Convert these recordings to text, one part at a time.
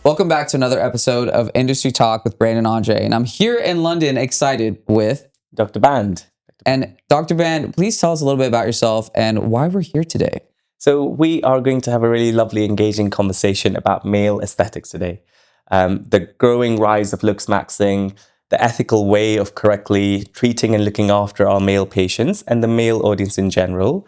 Welcome back to another episode of Industry Talk with Brandon Andre. And I'm here in London excited with Dr. Band. And Dr. Band, please tell us a little bit about yourself and why we're here today. So we are going to have a really lovely, engaging conversation about male aesthetics today. The growing rise of Looksmaxxing, the ethical way of correctly treating and looking after our male patients and the male audience in general.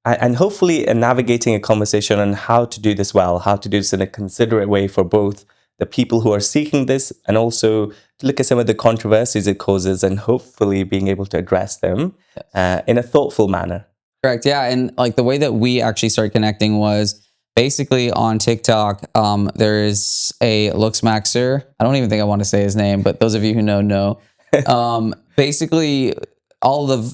And hopefully navigating a conversation on how to do this well, how to do this in a considerate way for both the people who are seeking this and also to look at some of the controversies it causes and hopefully being able to address them in a thoughtful manner. Correct. Yeah. And like the way that we actually started connecting was basically on TikTok. There is a Looksmaxxer. I don't even think I want to say his name, but those of you who know. Basically, all of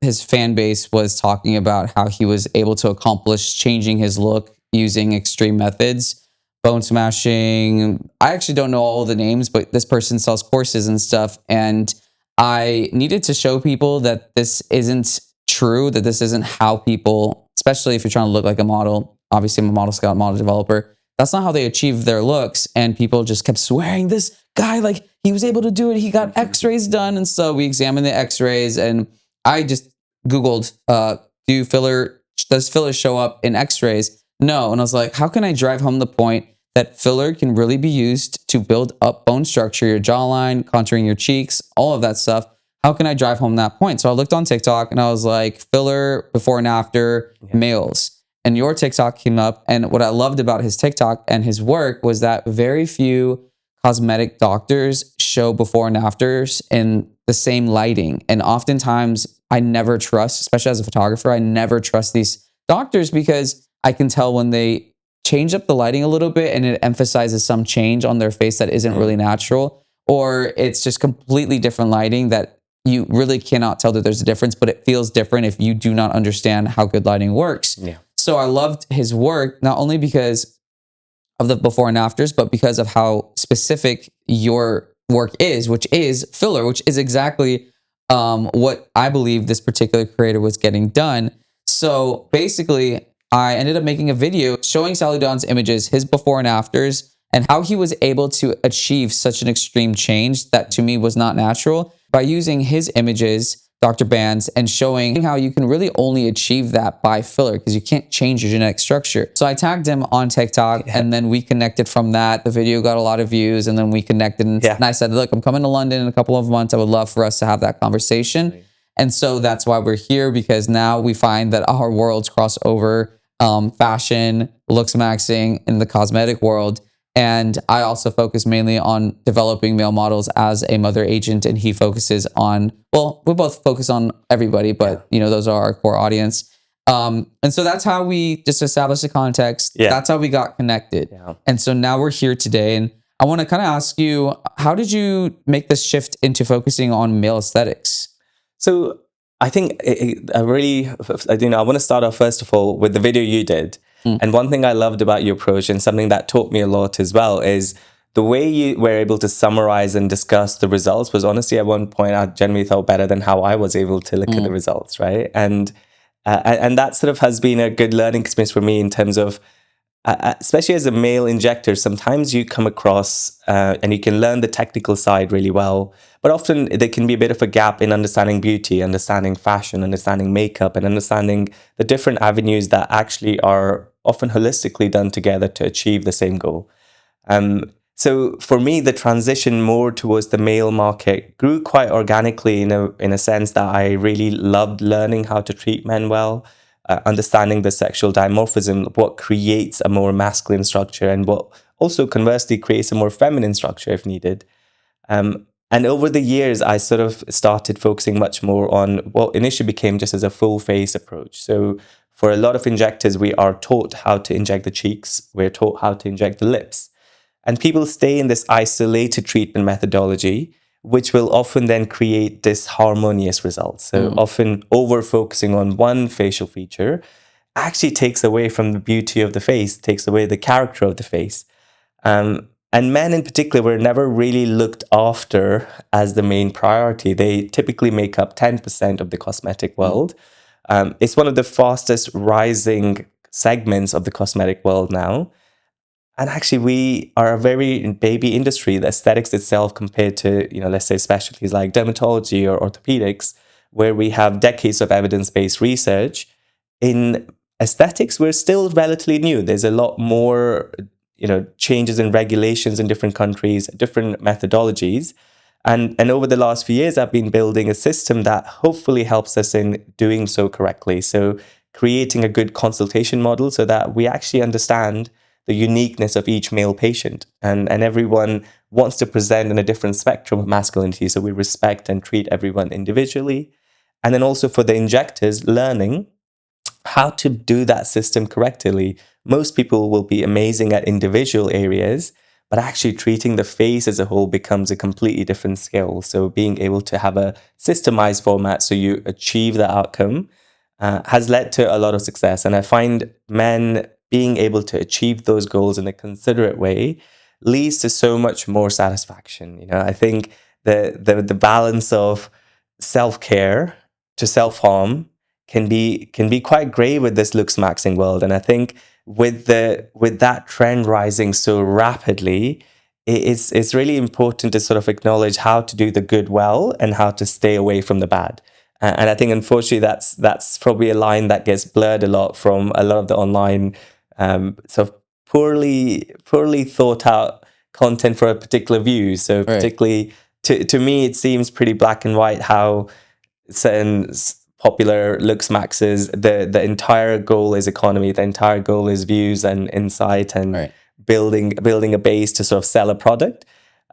his fan base was talking about how he was able to accomplish changing his look using extreme methods, bone smashing. I actually don't know all the names, but this person sells courses and stuff. And I needed to show people that this isn't true, that this isn't how people, especially if you're trying to look like a model, obviously I'm a model scout, model developer, that's not how they achieve their looks. And people just kept swearing, this guy, like he was able to do it. He got x-rays done. And so we examined the x-rays and I just Googled, does filler show up in x-rays? No. And I was like, how can I drive home the point that filler can really be used to build up bone structure, your jawline, contouring your cheeks, all of that stuff? How can I drive home that point? So I looked on TikTok and I was like, filler before and after males. And your TikTok came up. And what I loved about his TikTok and his work was that very few cosmetic doctors show before and afters in the same lighting. And oftentimes I never trust, especially as a photographer, I never trust these doctors because I can tell when they change up the lighting a little bit and it emphasizes some change on their face that isn't really natural, or it's just completely different lighting that you really cannot tell that there's a difference, but it feels different if you do not understand how good lighting works. Yeah. So I loved his work, not only because of the before and afters, but because of how specific your work is, which is filler, which is exactly what I believe this particular creator was getting done. So basically, I ended up making a video showing Sally Dawn's images, his before and afters, and how he was able to achieve such an extreme change that to me was not natural by using his images, Dr. Band's, and showing how you can really only achieve that by filler because you can't change your genetic structure. So I tagged him on TikTok and then we connected from that. The video got a lot of views and then we connected and I said, look, I'm coming to London in a couple of months. I would love for us to have that conversation. Right. And so that's why we're here, because now we find that our worlds cross over, fashion, Looksmaxxing, in the cosmetic world. And I also focus mainly on developing male models as a mother agent, and he focuses on, well, we both focus on everybody, but you know, those are our core audience. And so that's how we just established the context. Yeah. That's how we got connected. Yeah. And so now we're here today, and I want to kind of ask you, how did you make this shift into focusing on male aesthetics? So I think I want to start off first of all with the video you did. And one thing I loved about your approach and something that taught me a lot as well is the way you were able to summarize and discuss the results was honestly at one point I generally felt better than how I was able to look at the results, right? And that sort of has been a good learning experience for me in terms of, especially as a male injector, sometimes you come across and you can learn the technical side really well, but often there can be a bit of a gap in understanding beauty, understanding fashion, understanding makeup, and understanding the different avenues that actually are often holistically done together to achieve the same goal. So for me, the transition more towards the male market grew quite organically in a sense that I really loved learning how to treat men well, understanding the sexual dimorphism, what creates a more masculine structure and what also conversely creates a more feminine structure if needed. And over the years, I sort of started focusing much more on what initially became just as a full face approach. So for a lot of injectors, we are taught how to inject the cheeks. We're taught how to inject the lips. And people stay in this isolated treatment methodology, which will often then create disharmonious results. So often over-focusing on one facial feature actually takes away from the beauty of the face, takes away the character of the face. And men in particular were never really looked after as the main priority. They typically make up 10% of the cosmetic world. It's one of the fastest rising segments of the cosmetic world now. And actually, we are a very baby industry. The aesthetics itself, compared to, let's say specialties like dermatology or orthopedics, where we have decades of evidence-based research, in aesthetics, we're still relatively new. There's a lot more, changes in regulations in different countries, different methodologies. And over the last few years, I've been building a system that hopefully helps us in doing so correctly. So creating a good consultation model so that we actually understand the uniqueness of each male patient. And everyone wants to present in a different spectrum of masculinity. So we respect and treat everyone individually. And then also for the injectors, learning how to do that system correctly. Most people will be amazing at individual areas, but actually treating the face as a whole becomes a completely different skill. So being able to have a systemized format so you achieve the outcome has led to a lot of success. And I find men being able to achieve those goals in a considerate way leads to so much more satisfaction. I think the balance of self-care to self-harm can be quite grey with this Looksmaxxing world. And I think with that trend rising so rapidly, it's really important to sort of acknowledge how to do the good well and how to stay away from the bad. And I think, unfortunately, that's probably a line that gets blurred a lot from a lot of the online sort of poorly thought out content for a particular view. So Right. particularly to me, it seems pretty black and white how certain popular Looksmaxes, the entire goal is economy, the entire goal is views and insight and Right. building a base to sort of sell a product.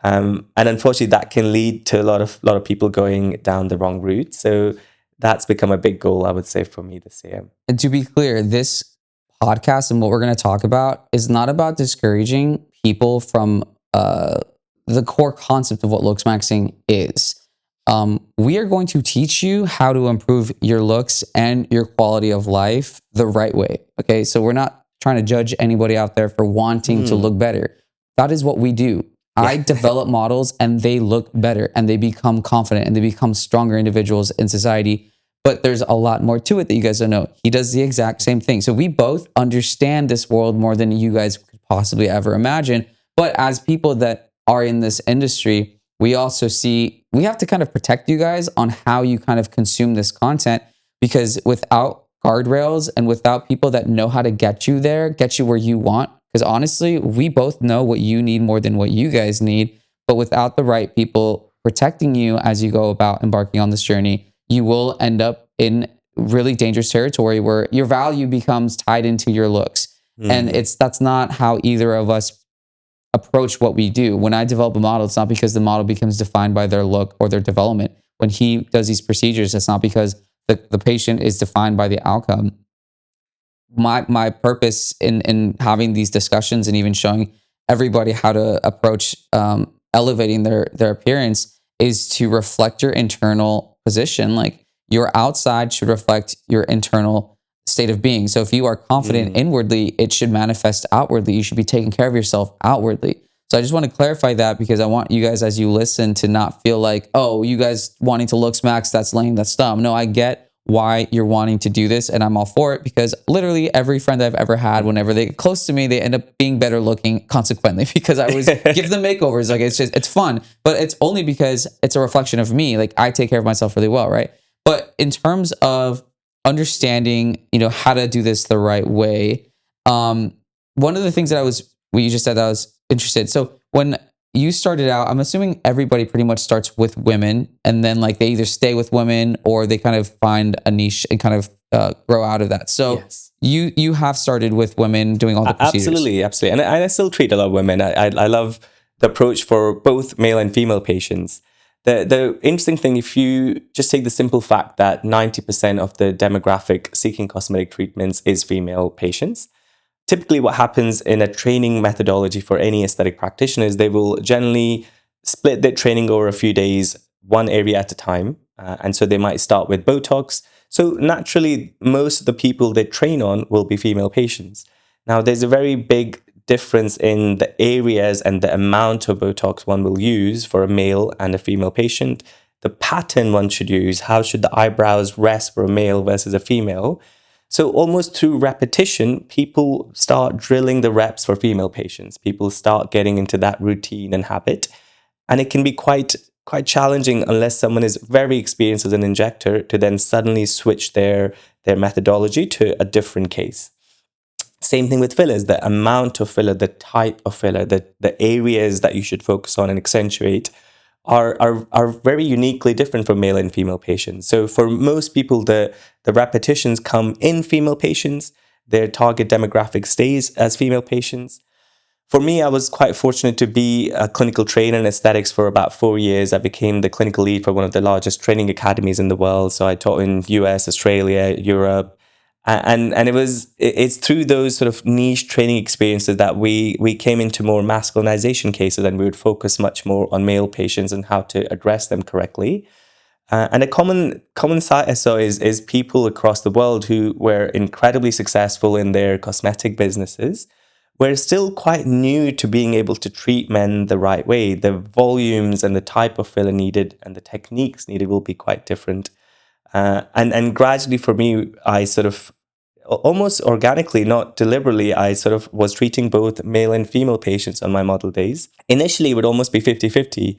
And unfortunately, that can lead to a lot of people going down the wrong route. So that's become a big goal, I would say, for me this year. And to be clear, this podcast and what we're going to talk about is not about discouraging people from the core concept of what Looksmaxxing is. We are going to teach you how to improve your looks and your quality of life the right way. Okay, so we're not trying to judge anybody out there for wanting to look better. That is what we do. I develop models and they look better and they become confident and they become stronger individuals in society. But there's a lot more to it that you guys don't know. He does the exact same thing. So we both understand this world more than you guys could possibly ever imagine. But as people that are in this industry, we also see we have to kind of protect you guys on how you kind of consume this content, because without guardrails and without people that know how to get you there, get you where you want, because honestly, we both know what you need more than what you guys need. But without the right people protecting you as you go about embarking on this journey, you will end up in really dangerous territory where your value becomes tied into your looks. And that's not how either of us approach what we do. When I develop a model, it's not because the model becomes defined by their look or their development. When he does these procedures, it's not because the patient is defined by the outcome. My purpose in having these discussions and even showing everybody how to approach elevating their appearance is to reflect your internal position. Like, your outside should reflect your internal state of being. So if you are confident inwardly, it should manifest outwardly. You should be taking care of yourself outwardly. So I just want to clarify that, because I want you guys, as you listen, to not feel like, oh, you guys wanting to Looksmaxx, that's lame, that's dumb. No, I get why you're wanting to do this, and I'm all for it, because literally every friend I've ever had, whenever they get close to me, they end up being better looking consequently, because I always give them makeovers. Like, it's fun, but it's only because it's a reflection of me. Like, I take care of myself really well, right? But in terms of understanding, how to do this the right way, one of the things that what you just said, that I was interested. So when you started out, I'm assuming everybody pretty much starts with women, and then like they either stay with women or they kind of find a niche and kind of grow out of that. So Yes. you have started with women doing all the procedures. Absolutely. And I still treat a lot of women. I love the approach for both male and female patients. The interesting thing, if you just take the simple fact that 90% of the demographic seeking cosmetic treatments is female patients, typically what happens in a training methodology for any aesthetic practitioner is they will generally split their training over a few days, one area at a time. And so they might start with Botox. So naturally, most of the people they train on will be female patients. Now, there's a very big difference in the areas and the amount of Botox one will use for a male and a female patient, the pattern one should use, how should the eyebrows rest for a male versus a female. So almost through repetition, people start drilling the reps for female patients. People start getting into that routine and habit. And it can be quite challenging unless someone is very experienced as an injector to then suddenly switch their methodology to a different case. Same thing with fillers, the amount of filler, the type of filler, the areas that you should focus on and accentuate are very uniquely different for male and female patients. So for most people, the repetitions come in female patients, their target demographic stays as female patients. For me, I was quite fortunate to be a clinical trainer in aesthetics for about 4 years. I became the clinical lead for one of the largest training academies in the world. So I taught in US, Australia, Europe. And it's through those sort of niche training experiences that we came into more masculinization cases, and we would focus much more on male patients and how to address them correctly. And a common sight I saw is people across the world who were incredibly successful in their cosmetic businesses were still quite new to being able to treat men the right way. The volumes and the type of filler needed and the techniques needed will be quite different. And gradually for me, I sort of almost organically, not deliberately, I sort of was treating both male and female patients on my model days. Initially, it would almost be 50-50.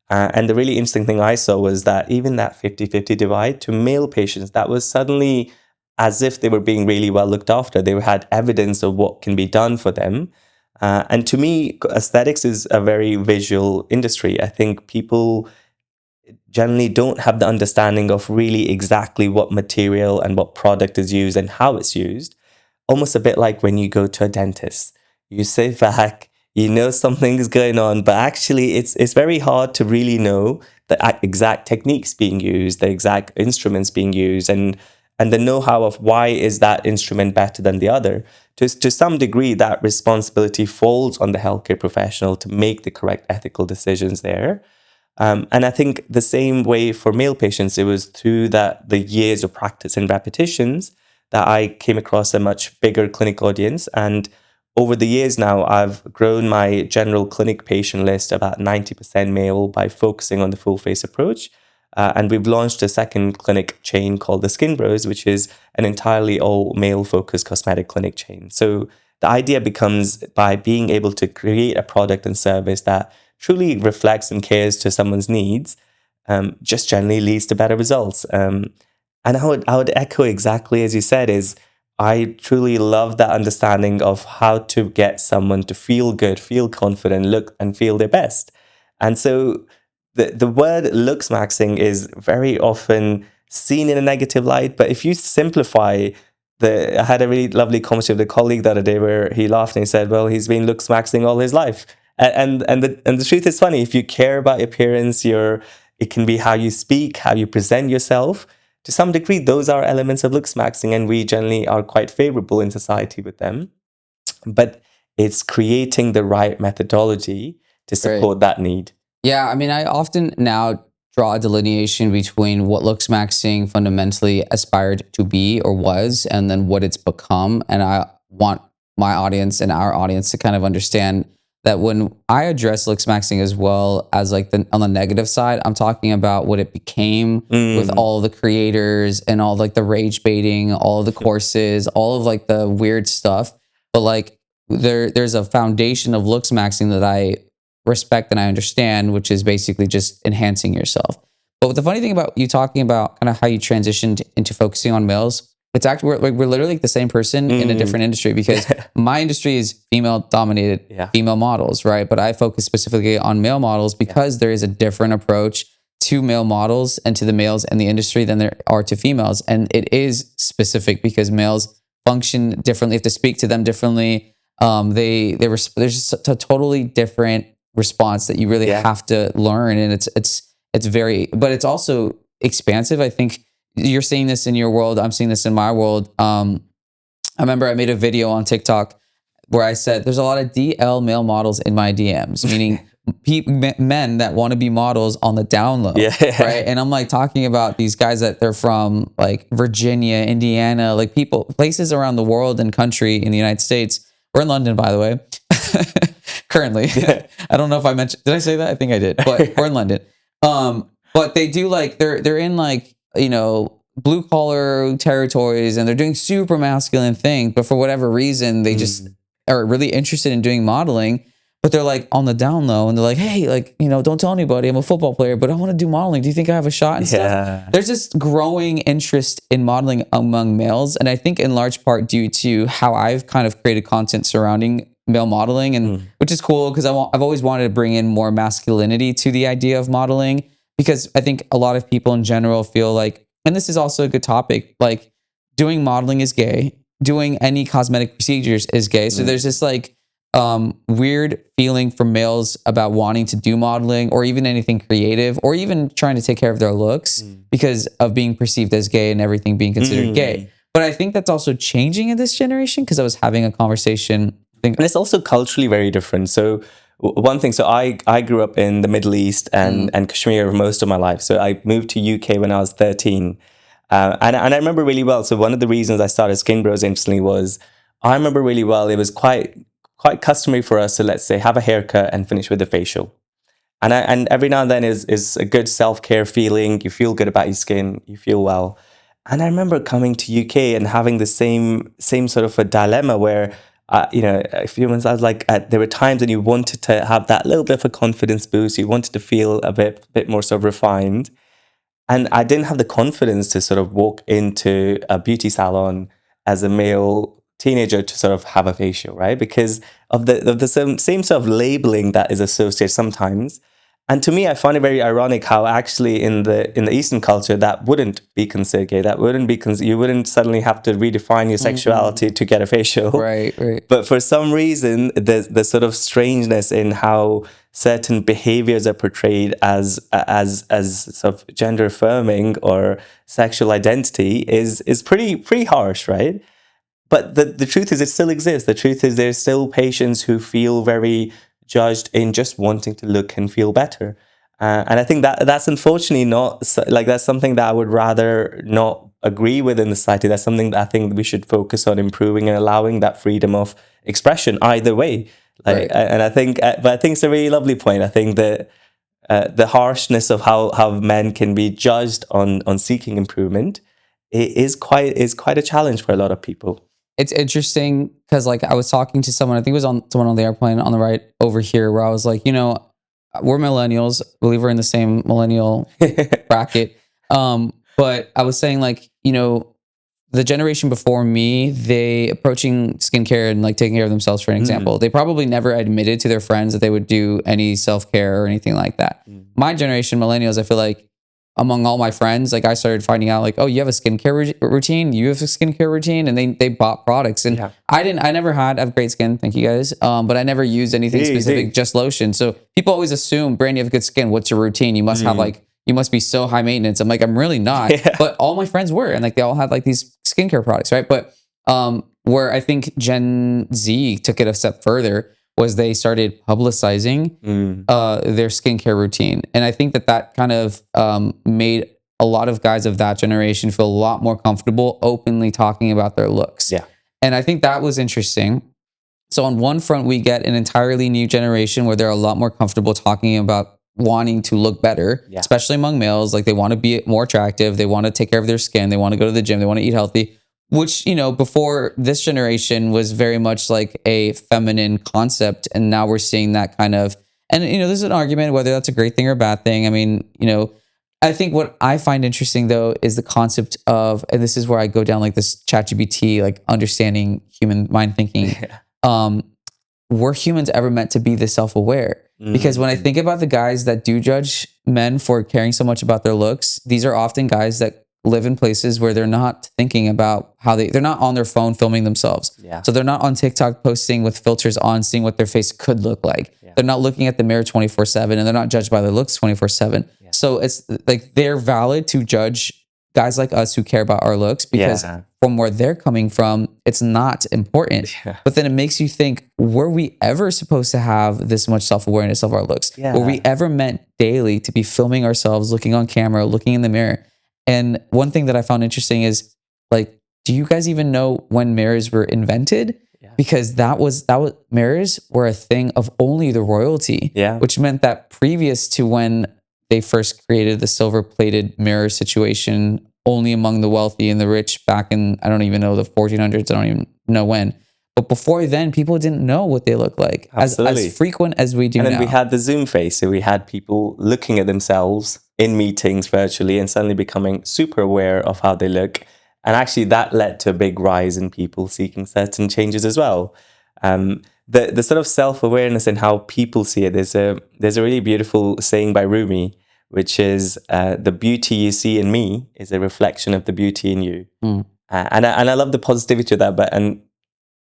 And the really interesting thing I saw was that even that 50-50 divide to male patients, that was suddenly as if they were being really well looked after. They had evidence of what can be done for them. And to me, aesthetics is a very visual industry. I think people generally don't have the understanding of really exactly what material and what product is used and how it's used. Almost a bit like when you go to a dentist. You sit back, you know something is going on, but actually it's very hard to really know the exact techniques being used, the exact instruments being used, and the know-how of why is that instrument better than the other. To some degree, that responsibility falls on the healthcare professional to make the correct ethical decisions there. And I think the same way for male patients, it was through the years of practice and repetitions that I came across a much bigger clinic audience. And over the years now, I've grown my general clinic patient list about 90% male by focusing on the full face approach. And we've launched a second clinic chain called the Skin Bros, which is an entirely all male focused cosmetic clinic chain. So the idea becomes by being able to create a product and service that truly reflects and cares to someone's needs, just generally leads to better results. And I would echo exactly as you said, is I truly love that understanding of how to get someone to feel good, feel confident, look and feel their best. And so the word looksmaxxing is very often seen in a negative light, but if you simplify I had a really lovely conversation with a colleague the other day where he laughed and he said, well, he's been looksmaxxing all his life. And the truth is funny, if you care about appearance, it can be how you speak, how you present yourself. To some degree, those are elements of looksmaxxing, and we generally are quite favorable in society with them. But it's creating the right methodology to support that need. Yeah, I mean, I often now draw a delineation between what looksmaxxing fundamentally aspired to be or was, and then what it's become. And I want my audience and our audience to kind of understand that when I address looksmaxxing as well as like on the negative side, I'm talking about what it became with all the creators and all like the rage baiting, all of the courses, all of like the weird stuff. But like there's a foundation of looksmaxxing that I respect and I understand, which is basically just enhancing yourself. But the funny thing about you talking about kind of how you transitioned into focusing on males, it's actually we're literally like the same person in a different industry, because my industry is female dominated, female models, right? But I focus specifically on male models because there is a different approach to male models and to the males in the industry than there are to females. And it is specific because males function differently, have to speak to them differently. There's just a totally different response that you really have to learn, and it's very, but it's also expansive. I think you're seeing this in your world, I'm seeing this in my world. I remember I made a video on TikTok where I said there's a lot of DL male models in my DMs, meaning men that want to be models on the down low, right? And I'm like talking about these guys that they're from like Virginia, Indiana, like places around the world and country in the United States. We're in London, by the way. Currently. I don't know if I mentioned, did I say that? I think I did, but we're in London. But they do like, they're in like, you know, blue collar territories and they're doing super masculine things, but for whatever reason, they just are really interested in doing modeling. But they're like on the down low and they're like, hey, like, don't tell anybody I'm a football player, but I want to do modeling. Do you think I have a shot and stuff? There's this growing interest in modeling among males. And I think in large part due to how I've kind of created content surrounding male modeling, and which is cool because I've always wanted to bring in more masculinity to the idea of modeling, because I think a lot of people in general feel like, and this is also a good topic, like doing modeling is gay, doing any cosmetic procedures is gay. So there's this like weird feeling for males about wanting to do modeling or even anything creative or even trying to take care of their looks because of being perceived as gay and everything being considered gay. But I think that's also changing in this generation, because I was having a conversation. And it's also culturally very different. So one thing, so I grew up in the Middle East and Kashmir most of my life. So I moved to UK when I was 13. And I remember really well. So one of the reasons I started Skin Bros instantly was, I remember really well, it was quite customary for us to, let's say, have a haircut and finish with a facial. And every now and then is a good self-care feeling. You feel good about your skin, you feel well. And I remember coming to UK and having the same sort of a dilemma where, a few months I was like, there were times when you wanted to have that little bit of a confidence boost. You wanted to feel a bit more sort of refined. And I didn't have the confidence to sort of walk into a beauty salon as a male teenager to sort of have a facial, right? Because of the same sort of labeling that is associated sometimes. And to me, I find it very ironic how actually in the Eastern culture that wouldn't be considered gay. That wouldn't be you wouldn't suddenly have to redefine your sexuality to get a facial. Right. But for some reason, the sort of strangeness in how certain behaviors are portrayed as sort of gender affirming or sexual identity is pretty harsh, right? But the truth is, it still exists. The truth is, there's still patients who feel very judged in just wanting to look and feel better. And I think that's unfortunately not, like, that's something that I would rather not agree with in the society. That's something that I think we should focus on improving and allowing that freedom of expression either way. Like, and I think, but I think it's a really lovely point. I think that the harshness of how men can be judged on seeking improvement is quite a challenge for a lot of people. It's interesting because like I was talking to someone, I think it was someone on the airplane on the right over here, where I was like, we're millennials. I believe we're in the same millennial bracket. But I was saying like, the generation before me, they approaching skincare and like taking care of themselves, for an example, they probably never admitted to their friends that they would do any self-care or anything like that. My generation, millennials, I feel like among all my friends, like I started finding out like, oh, you have a skincare routine, you have a skincare routine, and they bought products. And I have great skin, thank you guys. But I never used anything specific, just lotion. So people always assume, Brand, you have good skin, what's your routine? You must have like, you must be so high maintenance. I'm like, I'm really not. But all my friends were, and like they all had like these skincare products, right? But where I think Gen Z took it a step further was they started publicizing their skincare routine. And I think that kind of made a lot of guys of that generation feel a lot more comfortable openly talking about their looks. Yeah. And I think that was interesting. So on one front, we get an entirely new generation where they're a lot more comfortable talking about wanting to look better, especially among males. Like they want to be more attractive. They want to take care of their skin. They want to go to the gym. They want to eat healthy, which, before this generation was very much like a feminine concept. And now we're seeing that kind of, and, there's an argument whether that's a great thing or a bad thing. I mean, I think what I find interesting though is the concept of, and this is where I go down like this ChatGPT, like understanding human mind thinking. Were humans ever meant to be this self-aware? Because when I think about the guys that do judge men for caring so much about their looks, these are often guys that live in places where they're not thinking about how they're not on their phone filming themselves. So they're not on TikTok posting with filters on, seeing what their face could look like. They're not looking at the mirror 24/7, and they're not judged by their looks 24/7. So it's like they're valid to judge guys like us who care about our looks, because from where they're coming from, it's not important. But then it makes you think, were we ever supposed to have this much self-awareness of our looks? Were we ever meant daily to be filming ourselves, looking on camera, looking in the mirror? And one thing that I found interesting is, like, do you guys even know when mirrors were invented? Because that was mirrors were a thing of only the royalty, which meant that previous to when they first created the silver-plated mirror situation, only among the wealthy and the rich back in, I don't even know, the 1400s. I don't even know when. But before then, people didn't know what they look like Absolutely. as frequent as we do And then now. we had the Zoom face. So we had people looking at themselves in meetings virtually and suddenly becoming super aware of how they look. And actually that led to a big rise in people seeking certain changes as well. The sort of self-awareness and how people see it, there's a really beautiful saying by Rumi, which is the beauty you see in me is a reflection of the beauty in you. And I love the positivity of that,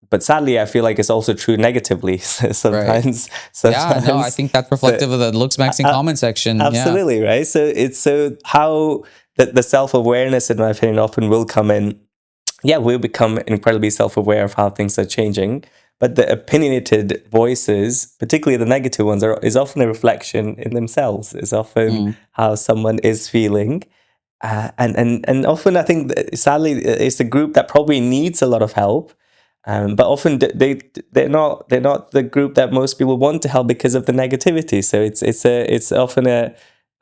but sadly, I feel like it's also true negatively sometimes. Yeah, no, I think that's reflective of the Looksmaxxing comment section. Absolutely, right? So it's so how the self-awareness, in my opinion, often will come in. Yeah, we'll become incredibly self-aware of how things are changing. But the opinionated voices, particularly the negative ones, is often a reflection in themselves. It's often how someone is feeling. And often I think sadly it's a group that probably needs a lot of help, but often they're not the group that most people want to help because of the negativity. So it's often a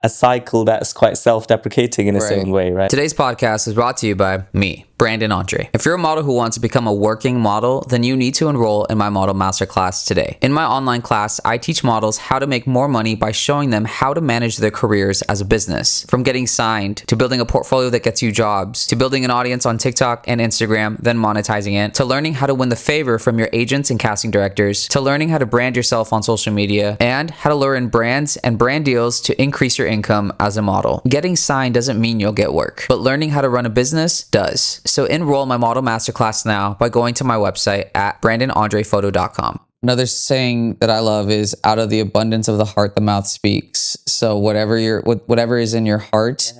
cycle that's quite self-deprecating in its own way, right? Today's podcast is brought to you by me, Brandon Andre. If you're a model who wants to become a working model, then you need to enroll in my model masterclass today. In my online class, I teach models how to make more money by showing them how to manage their careers as a business. From getting signed, to building a portfolio that gets you jobs, to building an audience on TikTok and Instagram, then monetizing it, to learning how to win the favor from your agents and casting directors, to learning how to brand yourself on social media, and how to lure in brands and brand deals to increase your income as a model. Getting signed doesn't mean you'll get work, but learning how to run a business does. So enroll in my model masterclass now by going to my website at brandonandrephoto.com. Another saying that I love is, out of the abundance of the heart, the mouth speaks. So whatever is in your heart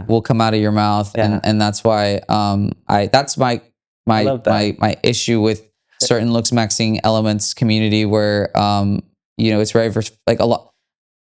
will come out of your mouth. And that's why that's my issue with certain Looksmaxxing elements community where it's very like a lot.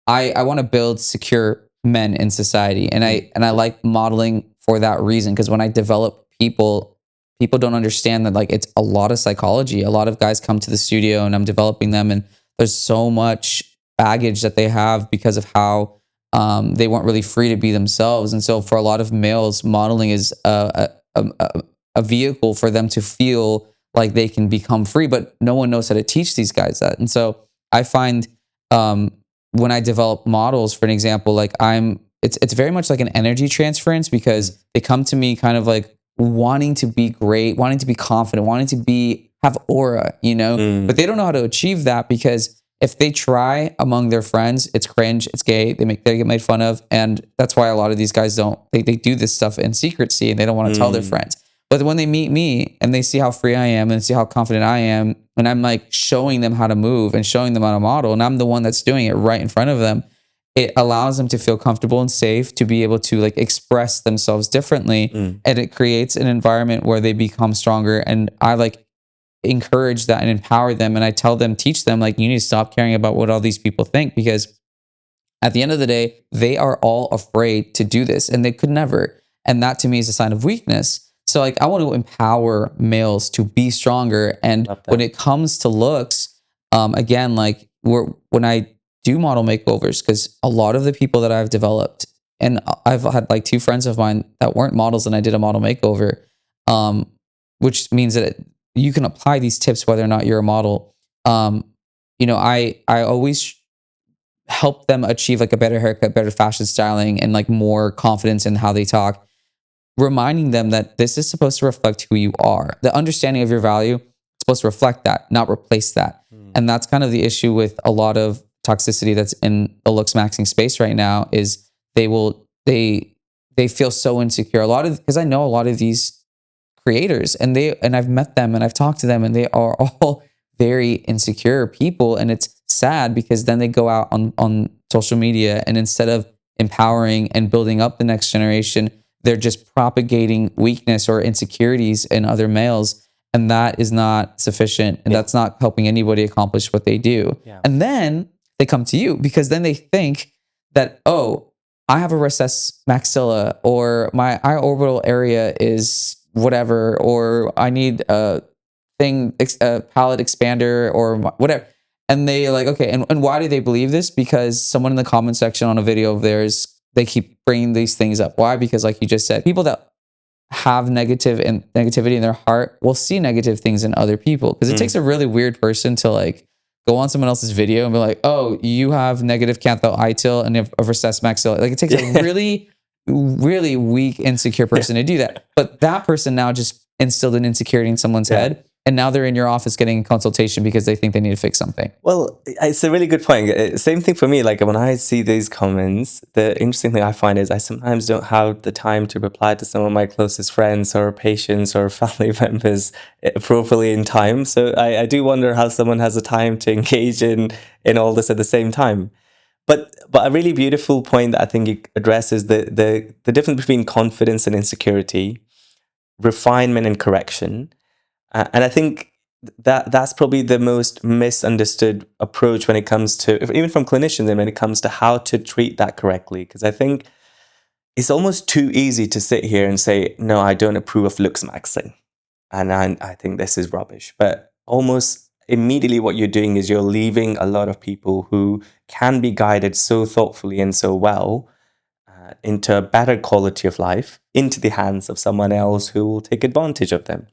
I want to build secure men in society, and I like modeling for that reason, because when I develop people don't understand that, like, it's a lot of psychology. A lot of guys come to the studio and I'm developing them, and there's so much baggage that they have because of how they weren't really free to be themselves. And so for a lot of males, modeling is a vehicle for them to feel like they can become free, but no one knows how to teach these guys that. And so I find when I develop models, for an example, like it's very much like an energy transference, because they come to me kind of like wanting to be great, wanting to be confident, wanting to have aura, but they don't know how to achieve that, because if they try among their friends, it's cringe, it's gay, they get made fun of. And that's why a lot of these guys they do this stuff in secrecy and they don't want to tell their friends. But when they meet me and they see how free I am and see how confident I am, and I'm like showing them how to move and showing them how to model, and I'm the one that's doing it right in front of them, it allows them to feel comfortable and safe to be able to like express themselves differently. And it creates an environment where they become stronger. And I like encourage that and empower them. And I teach them, like, you need to stop caring about what all these people think, because at the end of the day, they are all afraid to do this and they could never. And that to me is a sign of weakness. So like, I want to empower males to be stronger. And when it comes to looks, again, like when I do model makeovers, because a lot of the people that I've developed, and I've had like 2 friends of mine that weren't models and I did a model makeover, which means that you can apply these tips whether or not you're a model. I always help them achieve like a better haircut, better fashion styling, and like more confidence in how they talk, reminding them that this is supposed to reflect who you are. The understanding of your value is supposed to reflect that, not replace that. And that's kind of the issue with a lot of toxicity that's in the Looksmaxxing space right now, is they feel so insecure. Because I know a lot of these creators, and I've met them and I've talked to them, and they are all very insecure people. And it's sad, because then they go out on social media, and instead of empowering and building up the next generation, they're just propagating weakness or insecurities in other males. And that is not sufficient. And that's not helping anybody accomplish what they do. And then they come to you, because then they think that, oh, I have a recessed maxilla, or my eye orbital area is whatever, or I need a palette expander or whatever. And they like, okay, and why do they believe this? Because someone in the comment section on a video of theirs, they keep bringing these things up. Why? Because like you just said, people that have negativity in their heart will see negative things in other people, because it takes a really weird person to like go on someone else's video and be like, oh, you have negative cantho itil and you have a recessed maxilla. Like, it takes a really, really weak, insecure person to do that. But that person now just instilled an insecurity in someone's head, and now they're in your office getting a consultation because they think they need to fix something. Well, it's a really good point. Same thing for me. Like when I see these comments, the interesting thing I find is I sometimes don't have the time to reply to some of my closest friends or patients or family members appropriately in time. So I do wonder how someone has the time to engage in all this at the same time. But a really beautiful point that I think you address is the difference between confidence and insecurity, refinement and correction. And I think that's probably the most misunderstood approach when it comes to, even from clinicians, and when it comes to how to treat that correctly. Because I think it's almost too easy to sit here and say, no, I don't approve of Looksmaxxing, and I think this is rubbish. But almost immediately what you're doing is you're leaving a lot of people who can be guided so thoughtfully and so well into a better quality of life into the hands of someone else who will take advantage of them.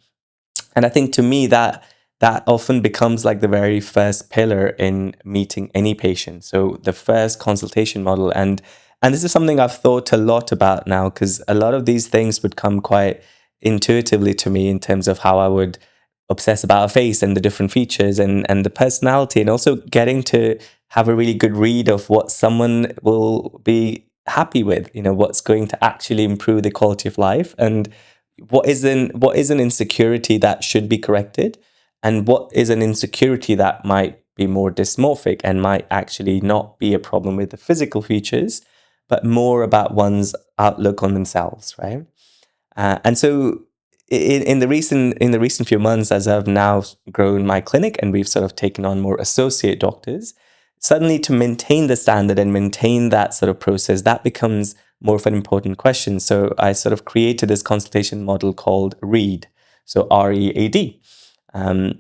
And I think to me that often becomes like the very first pillar in meeting any patient. So the first consultation model, and this is something I've thought a lot about now, because a lot of these things would come quite intuitively to me in terms of how I would obsess about a face and the different features and the personality, and also getting to have a really good read of what someone will be happy with, what's going to actually improve the quality of life, and what is an insecurity that should be corrected, and what is an insecurity that might be more dysmorphic and might actually not be a problem with the physical features, but more about one's outlook on themselves, right? And so in the recent few months, as I've now grown my clinic and we've sort of taken on more associate doctors, suddenly to maintain the standard and maintain that sort of process, that becomes more of an important question. So I sort of created this consultation model called READ, so READ. And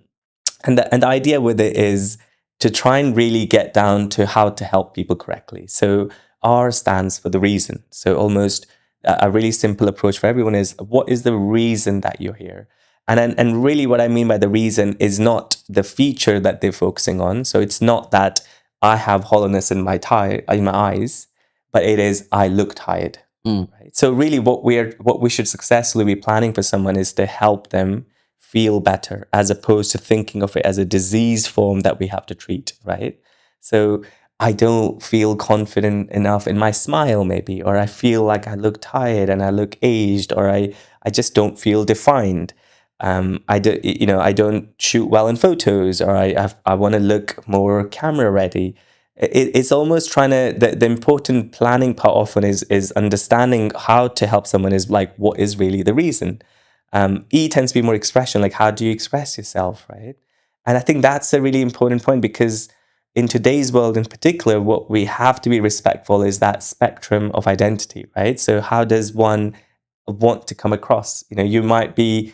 the idea with it is to try and really get down to how to help people correctly. So R stands for the reason. So almost a really simple approach for everyone is, what is the reason that you're here? And really what I mean by the reason is not the feature that they're focusing on. So it's not that I have hollowness in my eyes, but it is I look tired. Right? So really what we should successfully be planning for someone is to help them feel better, as opposed to thinking of it as a disease form that we have to treat, right? So I don't feel confident enough in my smile, maybe, or I feel like I look tired and I look aged, or I just don't feel defined. I don't shoot well in photos, or I want to look more camera ready. It's almost trying to, the important planning part often is understanding how to help someone is like, what is really the reason? E tends to be more expression, like how do you express yourself, right? And I think that's a really important point, because in today's world in particular, what we have to be respectful is that spectrum of identity, right? So how does one want to come across? You might be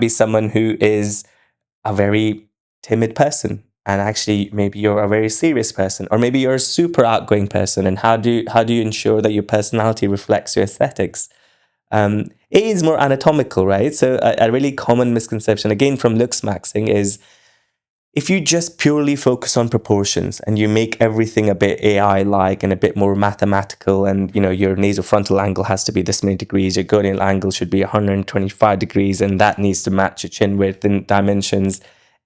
someone who is a very timid person, and actually maybe you're a very serious person, or maybe you're a super outgoing person. And how do you ensure that your personality reflects your aesthetics? It is more anatomical, right? So a really common misconception, again from Looksmaxxing, is if you just purely focus on proportions and you make everything a bit AI-like and a bit more mathematical, and your nasofrontal angle has to be this many degrees, your gonial angle should be 125 degrees, and that needs to match your chin width and dimensions,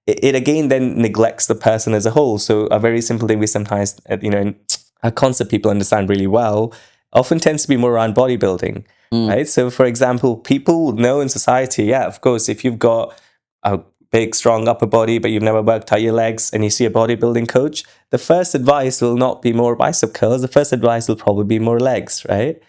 it again then neglects the person as a whole. So a very simple thing we sometimes, a concept people understand really well, often tends to be more around bodybuilding, right? So for example, people know in society, yeah, of course, if you've got a big, strong upper body, but you've never worked out your legs, and you see a bodybuilding coach, the first advice will not be more bicep curls. The first advice will probably be more legs, right?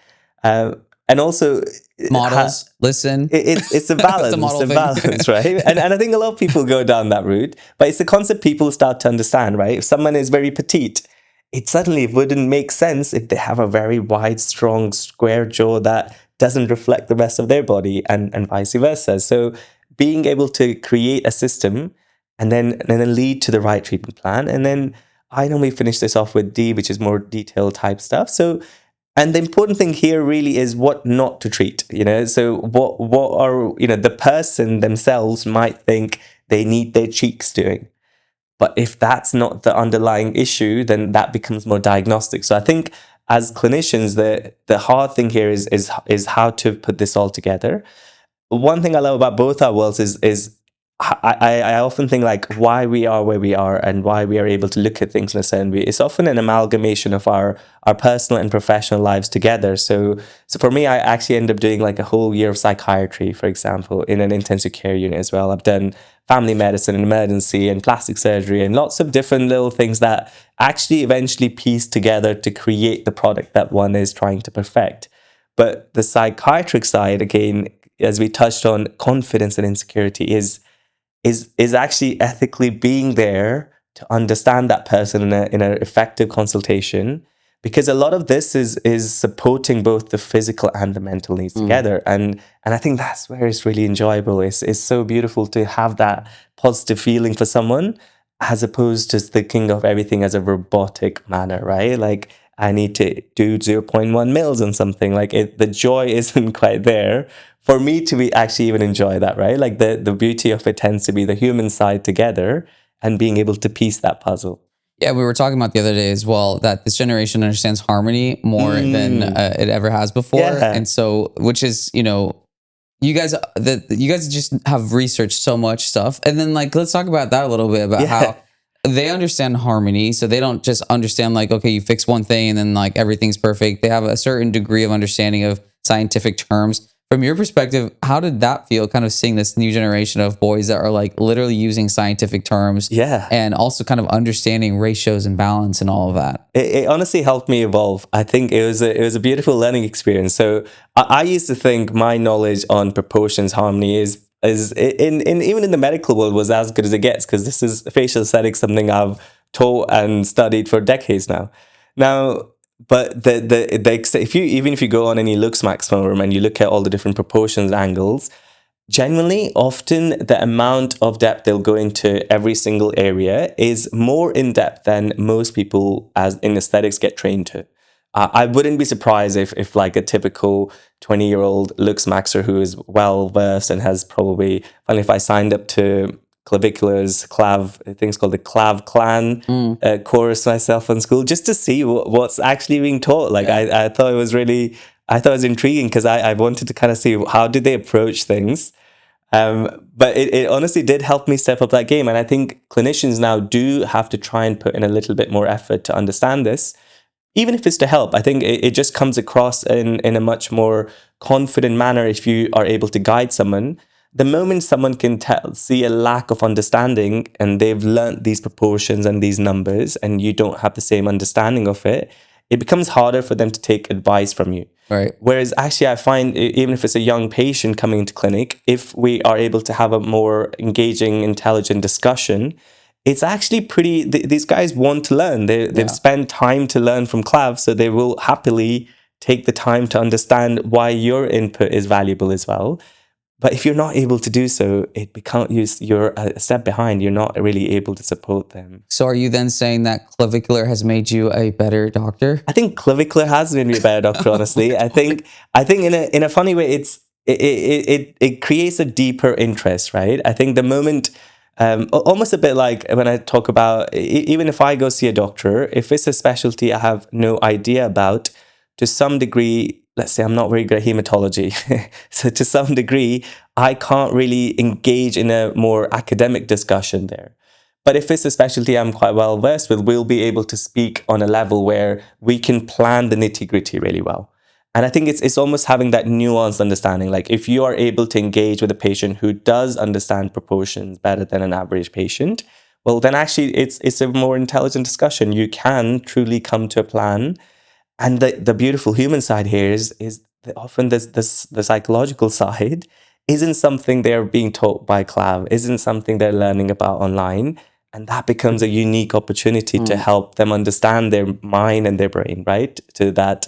And also, Models, listen. It's a balance, model thing. balance, right? And I think a lot of people go down that route, but it's a concept people start to understand, right? If someone is very petite, it suddenly wouldn't make sense if they have a very wide, strong, square jaw that doesn't reflect the rest of their body, and vice versa. So being able to create a system and then lead to the right treatment plan. And then I normally finish this off with D, which is more detailed type stuff. So And the important thing here really is what not to treat, you know. So what are, you know, the person themselves might think they need their cheeks doing. But if that's not the underlying issue, then that becomes more diagnostic. So I think as clinicians, the hard thing here is how to put this all together. One thing I love about both our worlds is I often think like why we are where we are and why we are able to look at things in a certain way. It's often an amalgamation of our personal and professional lives together. So for me, I actually end up doing like a whole year of psychiatry, for example, in an intensive care unit as well. I've done family medicine and emergency and plastic surgery and lots of different little things that actually eventually piece together to create the product that one is trying to perfect. But the psychiatric side, again, as we touched on, confidence and insecurity is actually ethically being there to understand that person in an effective consultation, because a lot of this is supporting both the physical and the mental needs together, and I think that's where it's really enjoyable. It's so beautiful to have that positive feeling for someone, as opposed to thinking of everything as a robotic manner, right? Like I need to do zero point 0.1 mils on something. Like the joy isn't quite there for me to be actually even enjoy that, right? Like the beauty of it tends to be the human side together and being able to piece that puzzle. Yeah, we were talking about the other day as well that this generation understands harmony more than it ever has before, Yeah. and so which is you guys just have researched so much stuff, and then like let's talk about that a little bit about Yeah. how they understand harmony, so they don't just understand like okay you fix one thing and then like everything's perfect. They have a certain degree of understanding of scientific terms. From your perspective, how did that feel kind of seeing this new generation of boys that are like literally using scientific terms Yeah. and also kind of understanding ratios and balance and all of that? It honestly helped me evolve. I think it was a beautiful learning experience. So I used to think my knowledge on proportions harmony is in even in the medical world was as good as it gets, because this is facial aesthetics, something I've taught and studied for decades now. Now, but if you even if you go on any Looksmaxxing forum and you look at all the different proportions angles, genuinely, often the amount of depth they'll go into every single area is more in depth than most people as in aesthetics get trained to. I wouldn't be surprised if like a typical 20-year-old looks maxer who is well versed and has probably, and if I signed up to clavicular's clav, I think it's called the clav clan course myself in school, just to see what's actually being taught. Like I thought it was really, I thought it was intriguing because I wanted to kind of see how did they approach things. But it honestly did help me step up that game. And I think clinicians now do have to try and put in a little bit more effort to understand this, even if it's to help. I think it just comes across in a much more confident manner if you are able to guide someone. The moment someone can see a lack of understanding and they've learned these proportions and these numbers and you don't have the same understanding of it, it becomes harder for them to take advice from you. Right. Whereas actually I find even if it's a young patient coming into clinic, if we are able to have a more engaging, intelligent discussion, it's actually pretty, these guys want to learn. They've spent time to learn from Clav, so they will happily take the time to understand why your input is valuable as well. But if you're not able to do so, it becomes you're a step behind. You're not really able to support them. So are you then saying that clavicular has made you a better doctor? I think clavicular has made me a better doctor. Honestly, I think in a funny way, it creates a deeper interest, right? I think the moment, almost a bit like when I talk about, even if I go see a doctor, if it's a specialty I have no idea about, to some degree, let's say I'm not very good at hematology, so to some degree, I can't really engage in a more academic discussion there. But if it's a specialty I'm quite well versed with, we'll be able to speak on a level where we can plan the nitty gritty really well. And I think it's almost having that nuanced understanding. Like if you are able to engage with a patient who does understand proportions better than an average patient, well, then actually it's a more intelligent discussion. You can truly come to a plan. And the beautiful human side here is that often the psychological side isn't something they're being taught by Clav, isn't something they're learning about online. And that becomes a unique opportunity to help them understand their mind and their brain, right? So that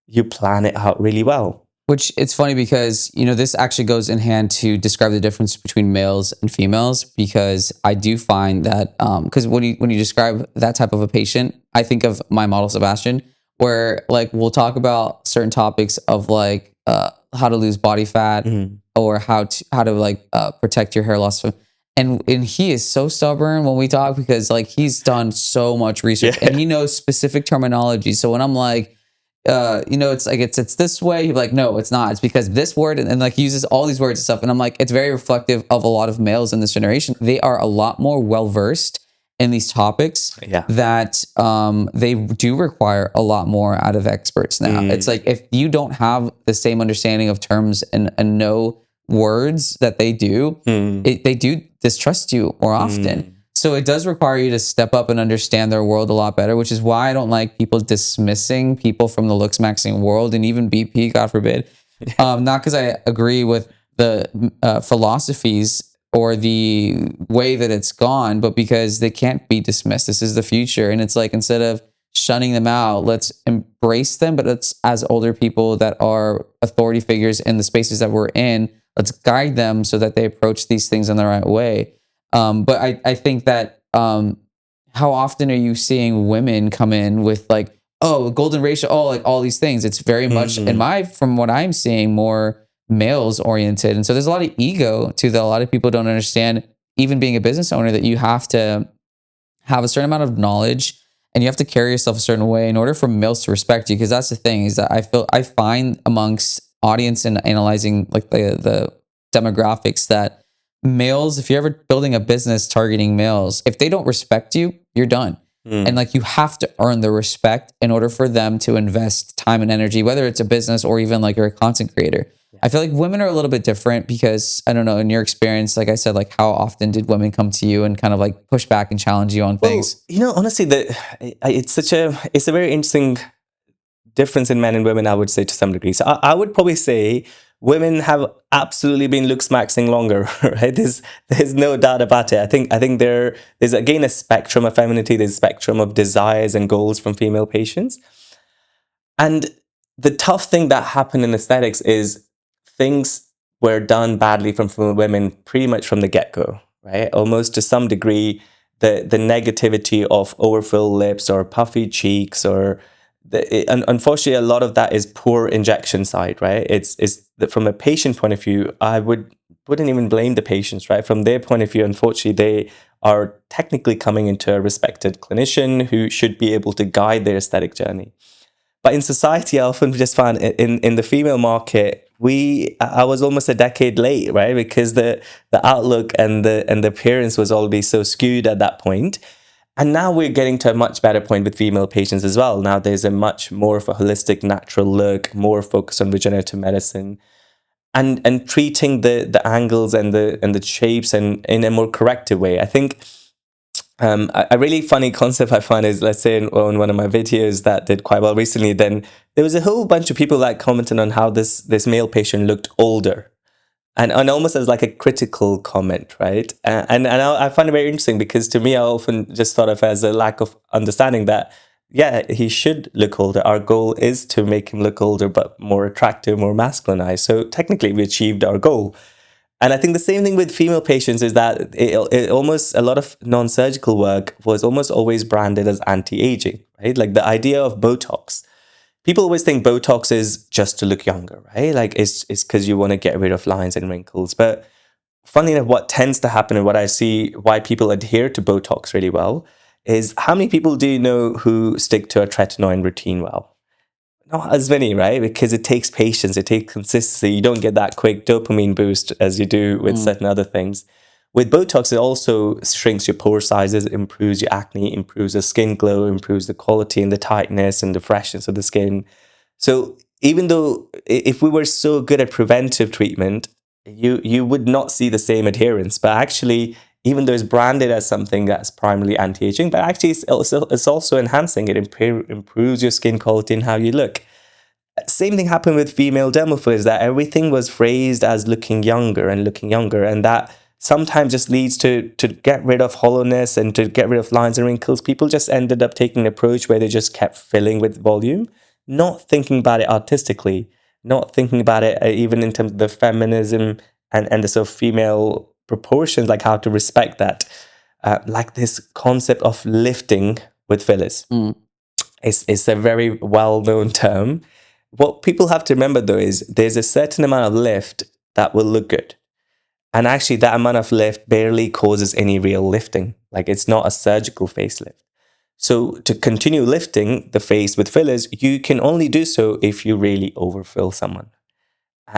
you plan it out really well. Which it's funny because, this actually goes in hand to describe the difference between males and females, because I do find that, because when you describe that type of a patient, I think of my model Sebastian, where like we'll talk about certain topics of like how to lose body fat or how to like protect your hair loss. And he is so stubborn when we talk because like he's done so much research and he knows specific terminology. So when I'm like, it's like it's this way. He's like, no, it's not. It's because this word and like he uses all these words and stuff. And I'm like, it's very reflective of a lot of males in this generation. They are a lot more well versed in these topics that they do require a lot more out of experts now. It's like if you don't have the same understanding of terms and know words that they do, they do distrust you more often. So it does require you to step up and understand their world a lot better, which is why I don't like people dismissing people from the Looksmaxxing world and even BP, God forbid. Not because I agree with the philosophies or the way that it's gone, but because they can't be dismissed. This is the future. And it's like, instead of shunning them out, let's embrace them. But it's as older people that are authority figures in the spaces that we're in, let's guide them so that they approach these things in the right way. But I think that how often are you seeing women come in with like, oh, golden ratio, oh, like all these things? It's very much from what I'm seeing, more males oriented. And so there's a lot of ego too that a lot of people don't understand, even being a business owner, that you have to have a certain amount of knowledge and you have to carry yourself a certain way in order for males to respect you. Because that's the thing, is that I find amongst audience and analyzing like the demographics that males, if you're ever building a business targeting males, if they don't respect you, you're done. And like you have to earn the respect in order for them to invest time and energy, whether it's a business or even like you're a content creator. I feel like women are a little bit different because I don't know, in your experience, like I said, like how often did women come to you and kind of like push back and challenge you on things? Honestly, it's a very interesting difference in men and women, I would say, to some degree. So I would probably say women have absolutely been Looksmaxxing longer, right? There's no doubt about it. I think there's again a spectrum of femininity, there's a spectrum of desires and goals from female patients. And the tough thing that happened in aesthetics is things were done badly from women pretty much from the get-go, right? Almost to some degree, the negativity of overfilled lips or puffy cheeks or unfortunately, a lot of that is poor injection side, right? It's that from a patient point of view, I wouldn't even blame the patients, right? From their point of view, unfortunately, they are technically coming into a respected clinician who should be able to guide their aesthetic journey. But in society, I often just find in the female market, I was almost a decade late, right? Because the outlook and the appearance was already so skewed at that point. And now we're getting to a much better point with female patients as well. Now there's a much more of a holistic, natural look, more focus on regenerative medicine, and treating the angles and the shapes and in a more corrective way. I think a really funny concept I find is, let's say on one of my videos that did quite well recently, then there was a whole bunch of people that commented on how this male patient looked older. And almost as like a critical comment, right? And I find it very interesting because to me, I often just thought of as a lack of understanding that, yeah, he should look older. Our goal is to make him look older, but more attractive, more masculinized. So technically we achieved our goal. And I think the same thing with female patients is that it almost, a lot of non-surgical work was almost always branded as anti-aging, right? Like the idea of Botox. People always think Botox is just to look younger, right? Like it's because you want to get rid of lines and wrinkles. But funny enough, what tends to happen and what I see why people adhere to Botox really well is, how many people do you know who stick to a tretinoin routine well? Not as many, right? Because it takes patience, it takes consistency. You don't get that quick dopamine boost as you do with certain other things. With Botox, it also shrinks your pore sizes, improves your acne, improves the skin glow, improves the quality and the tightness and the freshness of the skin. So even though if we were so good at preventive treatment, you would not see the same adherence. But actually, even though it's branded as something that's primarily anti-aging, but actually it's also enhancing. It improves your skin quality and how you look. Same thing happened with female dermal fillers, that everything was phrased as looking younger, and that sometimes just leads to get rid of hollowness and to get rid of lines and wrinkles. People just ended up taking an approach where they just kept filling with volume, not thinking about it artistically, not thinking about it even in terms of the feminism and the sort of female proportions, like how to respect that, like this concept of lifting with fillers. It's a very well-known term. What people have to remember though is there's a certain amount of lift that will look good. And actually, that amount of lift barely causes any real lifting. Like, it's not a surgical facelift. So to continue lifting the face with fillers, you can only do so if you really overfill someone.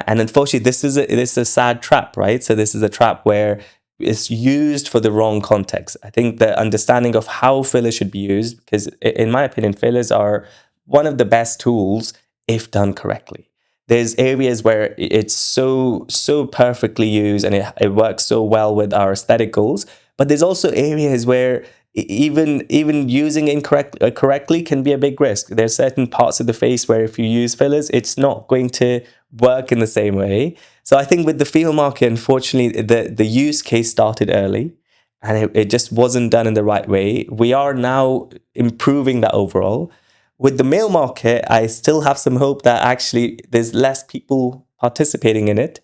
And unfortunately, this is a sad trap, right? So this is a trap where it's used for the wrong context. I think the understanding of how fillers should be used, because in my opinion, fillers are one of the best tools if done correctly. There's areas where it's so perfectly used and it works so well with our aesthetic goals, but there's also areas where even using correctly can be a big risk. There's certain parts of the face where if you use fillers, it's not going to work in the same way. So I think with the female market, unfortunately, the use case started early and it just wasn't done in the right way. We are now improving that overall. With the male market, I still have some hope that actually there's less people participating in it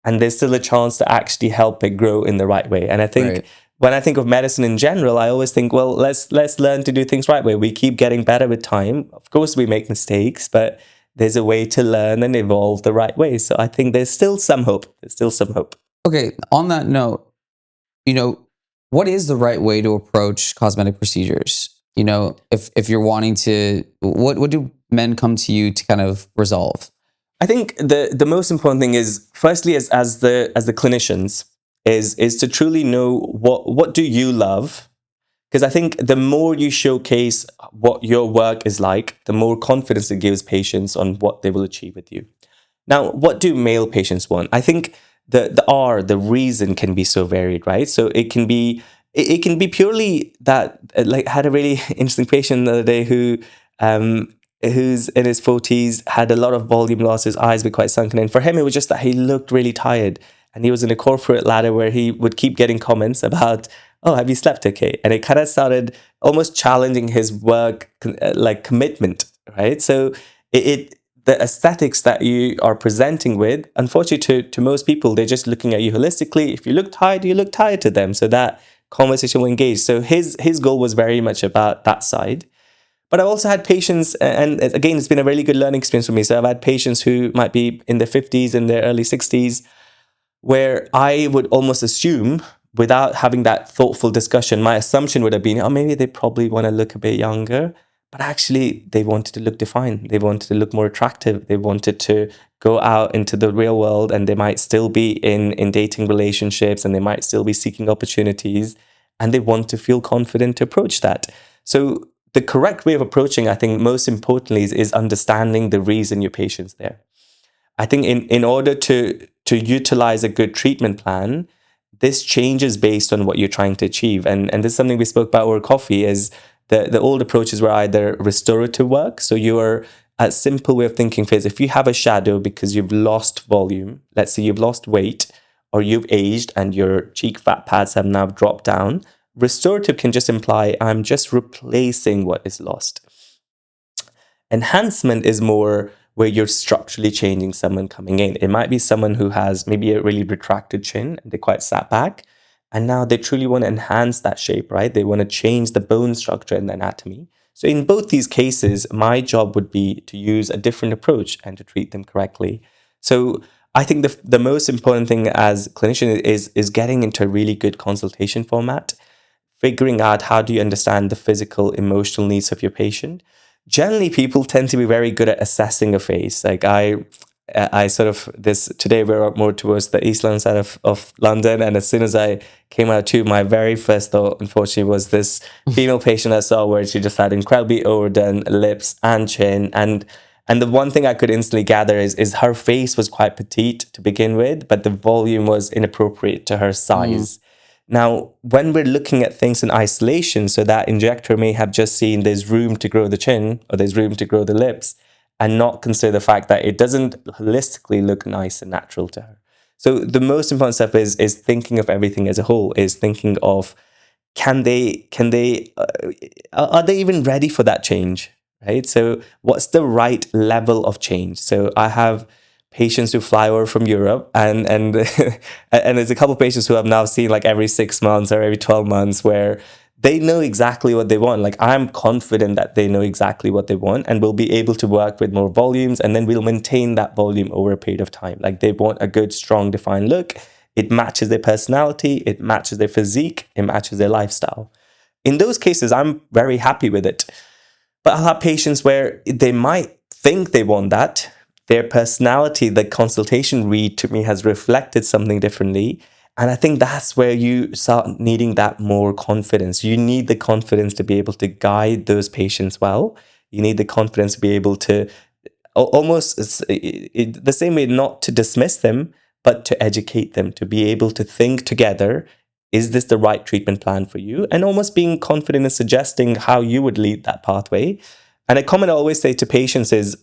and there's still a chance to actually help it grow in the right way. And I think Right. when I think of medicine in general, I always think, well, let's learn to do things right way. We keep getting better with time. Of course, we make mistakes, but there's a way to learn and evolve the right way. So I think there's still some hope. There's still some hope. Okay. On that note, you know, what is the right way to approach cosmetic procedures? You know, if you're wanting to, what do men come to you to kind of resolve? I think the most important thing is, firstly, as the clinicians, is to truly know what do you love. Because I think the more you showcase what your work is like, the more confidence it gives patients on what they will achieve with you. Now, what do male patients want? I think the reason can be so varied, right? So it can be purely that, like, I had a really interesting patient the other day who's in his 40s, had a lot of volume loss, his eyes were quite sunken in. For him, it was just that he looked really tired. And he was in a corporate ladder where he would keep getting comments about, oh, have you slept okay? And it kind of started almost challenging his work, like, commitment, right? So the aesthetics that you are presenting with, unfortunately, to most people, they're just looking at you holistically. If you look tired, you look tired to them. So that conversation will engage. So his goal was very much about that side. But I've also had patients, and again, it's been a really good learning experience for me. So I've had patients who might be in their 50s, in their early 60s, where I would almost assume, without having that thoughtful discussion, my assumption would have been, oh, maybe they probably want to look a bit younger. But actually, they wanted to look defined. They wanted to look more attractive. They wanted to go out into the real world, and they might still be in dating relationships, and they might still be seeking opportunities, and they want to feel confident to approach that. So the correct way of approaching, I think, most importantly, is understanding the reason your patient's there. I think in order to utilize a good treatment plan, this changes based on what you're trying to achieve. And this is something we spoke about over coffee, is the old approaches were either restorative work. So you're, a simple way of thinking is, if you have a shadow because you've lost volume, let's say you've lost weight or you've aged and your cheek fat pads have now dropped down, restorative can just imply I'm just replacing what is lost. Enhancement is more where you're structurally changing someone coming in. It might be someone who has maybe a really retracted chin and they're quite sat back. And now they truly want to enhance that shape, right? They want to change the bone structure and the anatomy. So in both these cases, my job would be to use a different approach and to treat them correctly. So I think the most important thing as a clinician is getting into a really good consultation format, figuring out how do you understand the physical, emotional needs of your patient. Generally, people tend to be very good at assessing a face. Like I sort of, this today we're up more towards the East London side of London, and as soon as I came out too, my very first thought, unfortunately, was this female patient I saw where she just had incredibly overdone lips and chin, and the one thing I could instantly gather is her face was quite petite to begin with, but the volume was inappropriate to her size. Now, when we're looking at things in isolation, so that injector may have just seen there's room to grow the chin or there's room to grow the lips, and not consider the fact that it doesn't holistically look nice and natural to her. So the most important step is thinking of everything as a whole, is thinking of, are they even ready for that change, right? So what's the right level of change? So I have patients who fly over from Europe, and and there's a couple of patients who I've now seen like every 6 months or every 12 months, where they know exactly what they want. Like, I'm confident that they know exactly what they want and will be able to work with more volumes, and then we'll maintain that volume over a period of time. Like, they want a good, strong, defined look. It matches their personality, it matches their physique, it matches their lifestyle. In those cases, I'm very happy with it. But I'll have patients where they might think they want that. Their personality, the consultation read to me has reflected something differently. And I think that's where you start needing that more confidence. You need the confidence to be able to guide those patients well. You need the confidence to be able to almost the same way, not to dismiss them, but to educate them, to be able to think together. Is this the right treatment plan for you? And almost being confident in suggesting how you would lead that pathway. And a comment I always say to patients is,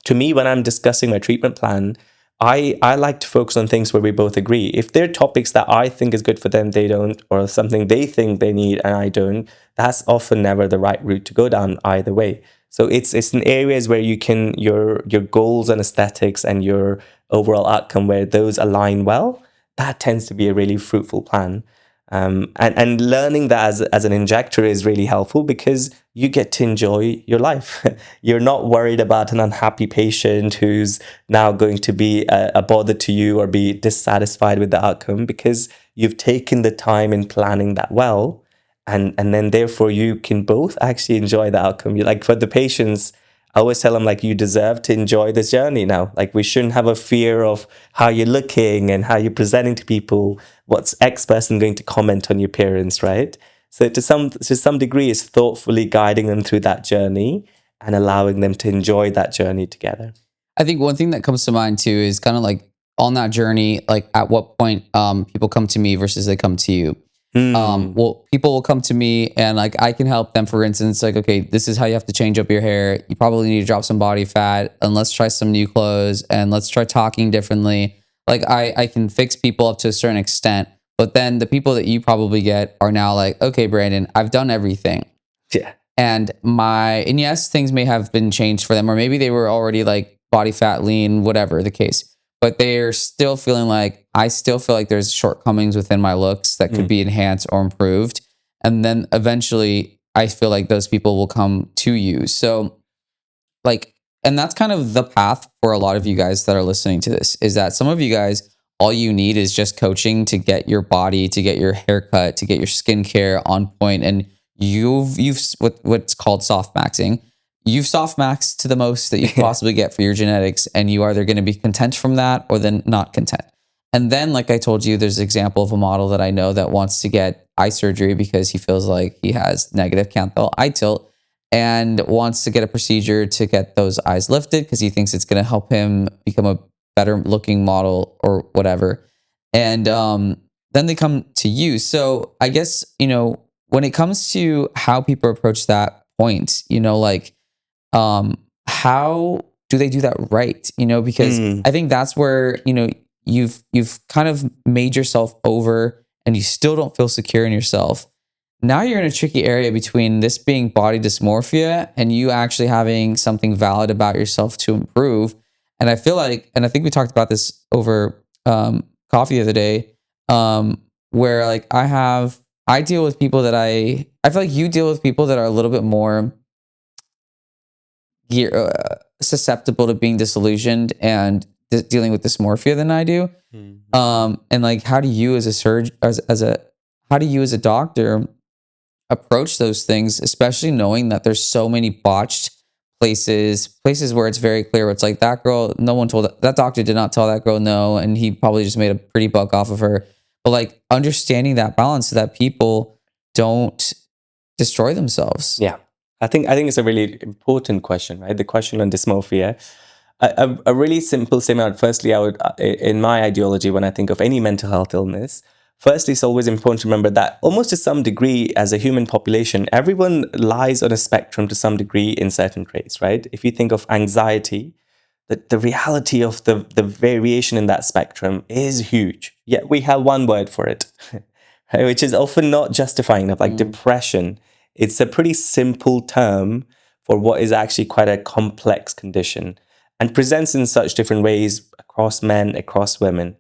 to me, when I'm discussing my treatment plan, I like to focus on things where we both agree. If there are topics that I think is good for them, they don't, or something they think they need and I don't, that's often never the right route to go down either way. So it's in areas where you can your goals and aesthetics and your overall outcome, where those align well, that tends to be a really fruitful plan. And learning that as an injector is really helpful, because you get to enjoy your life. You're not worried about an unhappy patient who's now going to be a bother to you or be dissatisfied with the outcome, because you've taken the time in planning that well. And then therefore you can both actually enjoy the outcome. You, like, for the patients, I always tell them, like, you deserve to enjoy this journey now. Like, we shouldn't have a fear of how you're looking and how you're presenting to people. What's X person going to comment on your appearance, right? So to some degree, it's thoughtfully guiding them through that journey and allowing them to enjoy that journey together. I think one thing that comes to mind too is kind of like on that journey, like at what point people come to me versus they come to you. Well, people will come to me and like I can help them. For instance, like, okay, this is how you have to change up your hair. You probably need to drop some body fat, and let's try some new clothes, and let's try talking differently. Like I can fix people up to a certain extent, but then the people that you probably get are now like, okay, Brandon, I've done everything. Yeah. And yes, things may have been changed for them, or maybe they were already like body fat, lean, whatever the case. But they're still feeling like, I still feel like there's shortcomings within my looks that could be enhanced or improved. And then eventually I feel like those people will come to you. So like, and that's kind of the path for a lot of you guys that are listening to this, is that some of you guys, all you need is just coaching to get your body, to get your haircut, to get your skincare on point. And you've what's called soft maxing. You've soft maxed to the most that you can possibly get for your genetics, and you are either going to be content from that or then not content. And then, like I told you, there's an example of a model that I know that wants to get eye surgery because he feels like he has negative canthal eye tilt, and wants to get a procedure to get those eyes lifted because he thinks it's going to help him become a better looking model or whatever. And then they come to you. So I guess, when it comes to how people approach that point, like, how do they do that right? Because I think that's where, you've kind of made yourself over and you still don't feel secure in yourself. Now you're in a tricky area between this being body dysmorphia and you actually having something valid about yourself to improve. And I feel like, and I think we talked about this over coffee the other day, where like I deal with people that I feel like you deal with people that are a little bit more susceptible to being disillusioned and dealing with dysmorphia than I do. And like, how do you as a surgeon, how do you as a doctor approach those things, especially knowing that there's so many botched places where it's very clear where it's like, that girl, no one told that doctor did not tell that girl no, and he probably just made a pretty buck off of her. But like understanding that balance so that people don't destroy themselves. Yeah. I think it's a really important question, right? The question on dysmorphia. A really simple statement. Firstly, I would, in my ideology, when I think of any mental health illness, firstly, it's always important to remember that almost to some degree, as a human population, everyone lies on a spectrum to some degree in certain traits, right? If you think of anxiety, the reality of the variation in that spectrum is huge. Yet we have one word for it, right? Which is often not justifying of, like depression. It's a pretty simple term for what is actually quite a complex condition and presents in such different ways across men, across women.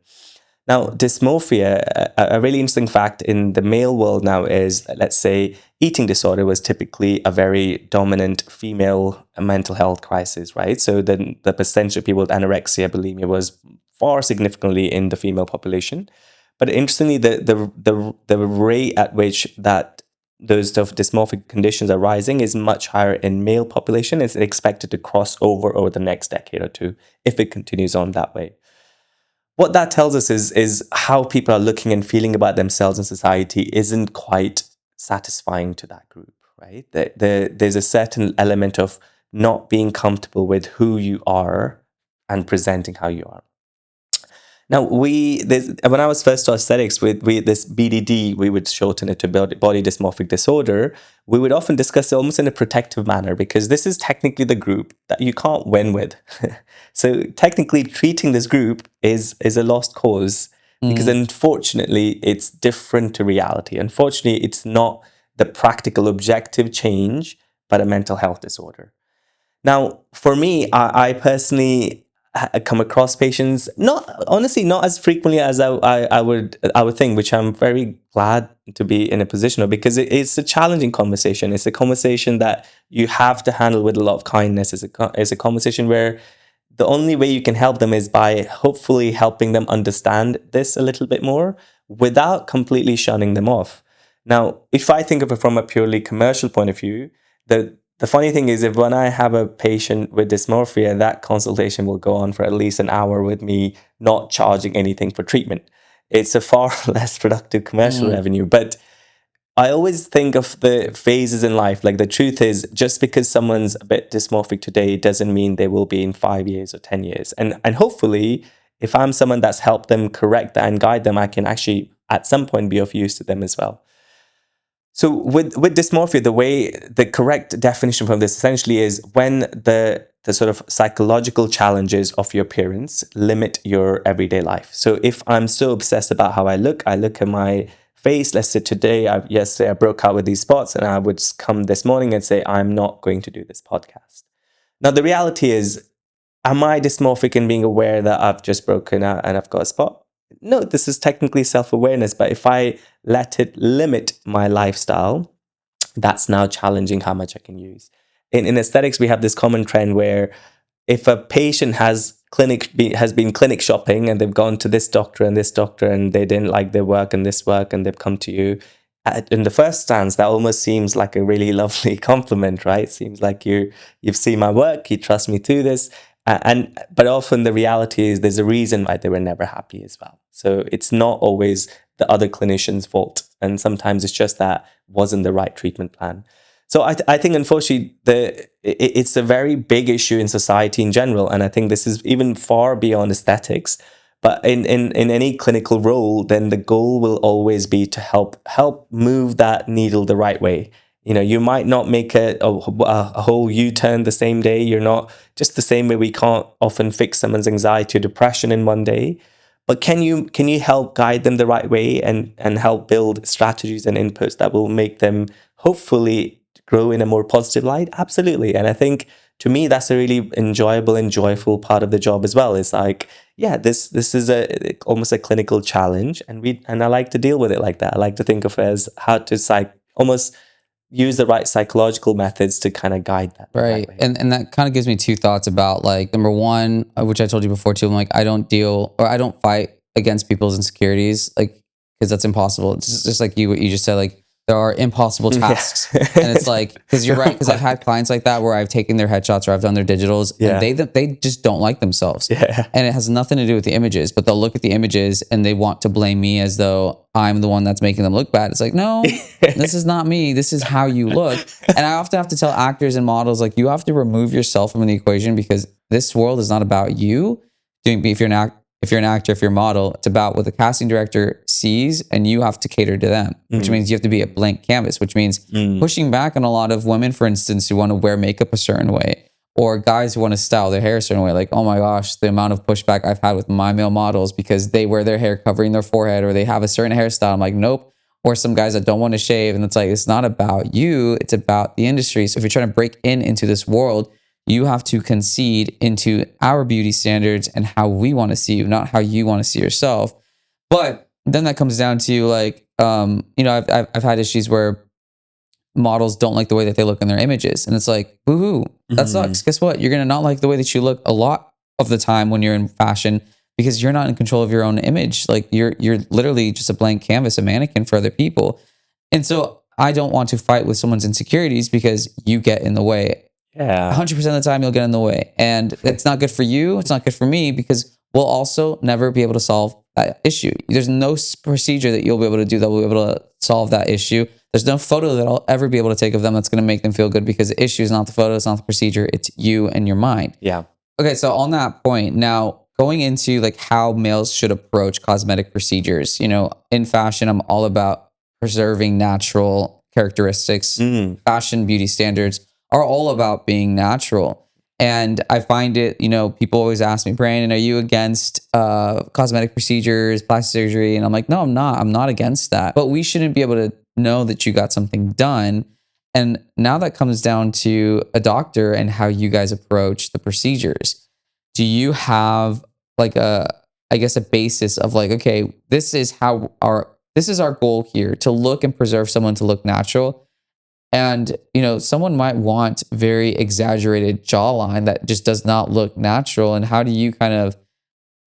Now, dysmorphia, a really interesting fact in the male world now is, let's say, eating disorder was typically a very dominant female mental health crisis, right? So the percentage of people with anorexia, bulimia was far significantly in the female population. But interestingly, the rate at which that those sort of dysmorphic conditions are rising is much higher in male population. It's expected to cross over the next decade or two if it continues on that way. What that tells us is how people are looking and feeling about themselves in society isn't quite satisfying to that group, right? There's a certain element of not being comfortable with who you are and presenting how you are. Now, when I was first to aesthetics with this BDD, we would shorten it to body dysmorphic disorder. We would often discuss it almost in a protective manner because this is technically the group that you can't win with. So technically, treating this group is a lost cause because unfortunately, it's different to reality. Unfortunately, it's not the practical objective change, but a mental health disorder. Now, for me, I personally come across patients not as frequently as I would think, which I'm very glad to be in a position of because it's a challenging conversation. It's a conversation that you have to handle with a lot of kindness. It's a conversation where the only way you can help them is by hopefully helping them understand this a little bit more without completely shunning them off. Now, if I think of it from a purely commercial point of view, the funny thing is, if when I have a patient with dysmorphia, that consultation will go on for at least an hour with me, not charging anything for treatment. It's a far less productive commercial revenue. But I always think of the phases in life. Like the truth is, just because someone's a bit dysmorphic today doesn't mean they will be in 5 years or 10 years. And hopefully, if I'm someone that's helped them correct that and guide them, I can actually at some point be of use to them as well. So with dysmorphia, the correct definition from this essentially is when the sort of psychological challenges of your appearance limit your everyday life. So if I'm so obsessed about how I look at my face. Let's say today, yesterday I broke out with these spots, and I would come this morning and say, I'm not going to do this podcast. Now the reality is, am I dysmorphic in being aware that I've just broken out and I've got a spot? No, this is technically self-awareness, but if I let it limit my lifestyle, that's now challenging how much I can use. In aesthetics, we have this common trend where if a patient has been clinic shopping and they've gone to this doctor and they didn't like their work and this work and they've come to you, in the first stance, that almost seems like a really lovely compliment, right? It seems like you've seen my work, you trust me through this. But often the reality is there's a reason why they were never happy as well. So it's not always the other clinician's fault. And sometimes it's just that wasn't the right treatment plan. So I think, unfortunately, it's a very big issue in society in general. And I think this is even far beyond aesthetics. But in any clinical role, then the goal will always be to help move that needle the right way. You know, you might not make a whole U-turn the same day. You're not just the same way we can't often fix someone's anxiety or depression in one day. But can you help guide them the right way and help build strategies and inputs that will make them hopefully grow in a more positive light? Absolutely. And I think to me, that's a really enjoyable and joyful part of the job as well. It's like, yeah, this is almost a clinical challenge, and I like to deal with it like that. I like to think of it as how to almost use the right psychological methods to kind of guide that. Right. And that kind of gives me two thoughts about, like, number one, which I told you before too, I'm like, I don't fight against people's insecurities, like, because that's impossible. It's just like what you just said, like, there are impossible tasks. And it's like, because you're right, because I've had clients like that where I've taken their headshots or I've done their digitals, and they just don't like themselves. And it has nothing to do with the images, but they'll look at the images and they want to blame me as though I'm the one that's making them look bad. It's like, no, this is not me. This is how you look. And I often have to tell actors and models, like, you have to remove yourself from the equation because this world is not about you. If you're an actor, if you're a model, it's about what the casting director sees, and you have to cater to them, which means you have to be a blank canvas, which means pushing back on a lot of women, for instance, who want to wear makeup a certain way, or guys who want to style their hair a certain way. Like, oh my gosh, the amount of pushback I've had with my male models because they wear their hair covering their forehead or they have a certain hairstyle. I'm like, nope. Or some guys that don't want to shave. And it's like, it's not about you, it's about the industry. So if you're trying to break into this world, you have to concede into our beauty standards and how we want to see you, not how you want to see yourself. But then that comes down to like, I've had issues where models don't like the way that they look in their images. And it's like, boo-hoo, that sucks. Mm, Guess what? You're going to not like the way that you look a lot of the time when you're in fashion because you're not in control of your own image. Like you're literally just a blank canvas, a mannequin for other people. And so I don't want to fight with someone's insecurities because you get in the way. yeah. 100% of the time you'll get in the way. And it's not good for you. It's not good for me because we'll also never be able to solve that issue. There's no procedure that you'll be able to do that will be able to solve that issue. There's no photo that I'll ever be able to take of them that's going to make them feel good because the issue is not the photo, it's not the procedure, it's you and your mind. Yeah. Okay, so on that point, now going into like how males should approach cosmetic procedures, in fashion, I'm all about preserving natural characteristics. Mm, Fashion beauty standards are all about being natural. And I find it, people always ask me, Brandon, are you against cosmetic procedures, plastic surgery? And I'm like, no, I'm not. I'm not against that. But we shouldn't be able to know that you got something done. And now that comes down to a doctor and how you guys approach the procedures. Do you have like I guess a basis of like, okay, this is our goal here to look and preserve someone to look natural. And, someone might want very exaggerated jawline that just does not look natural. And how do you kind of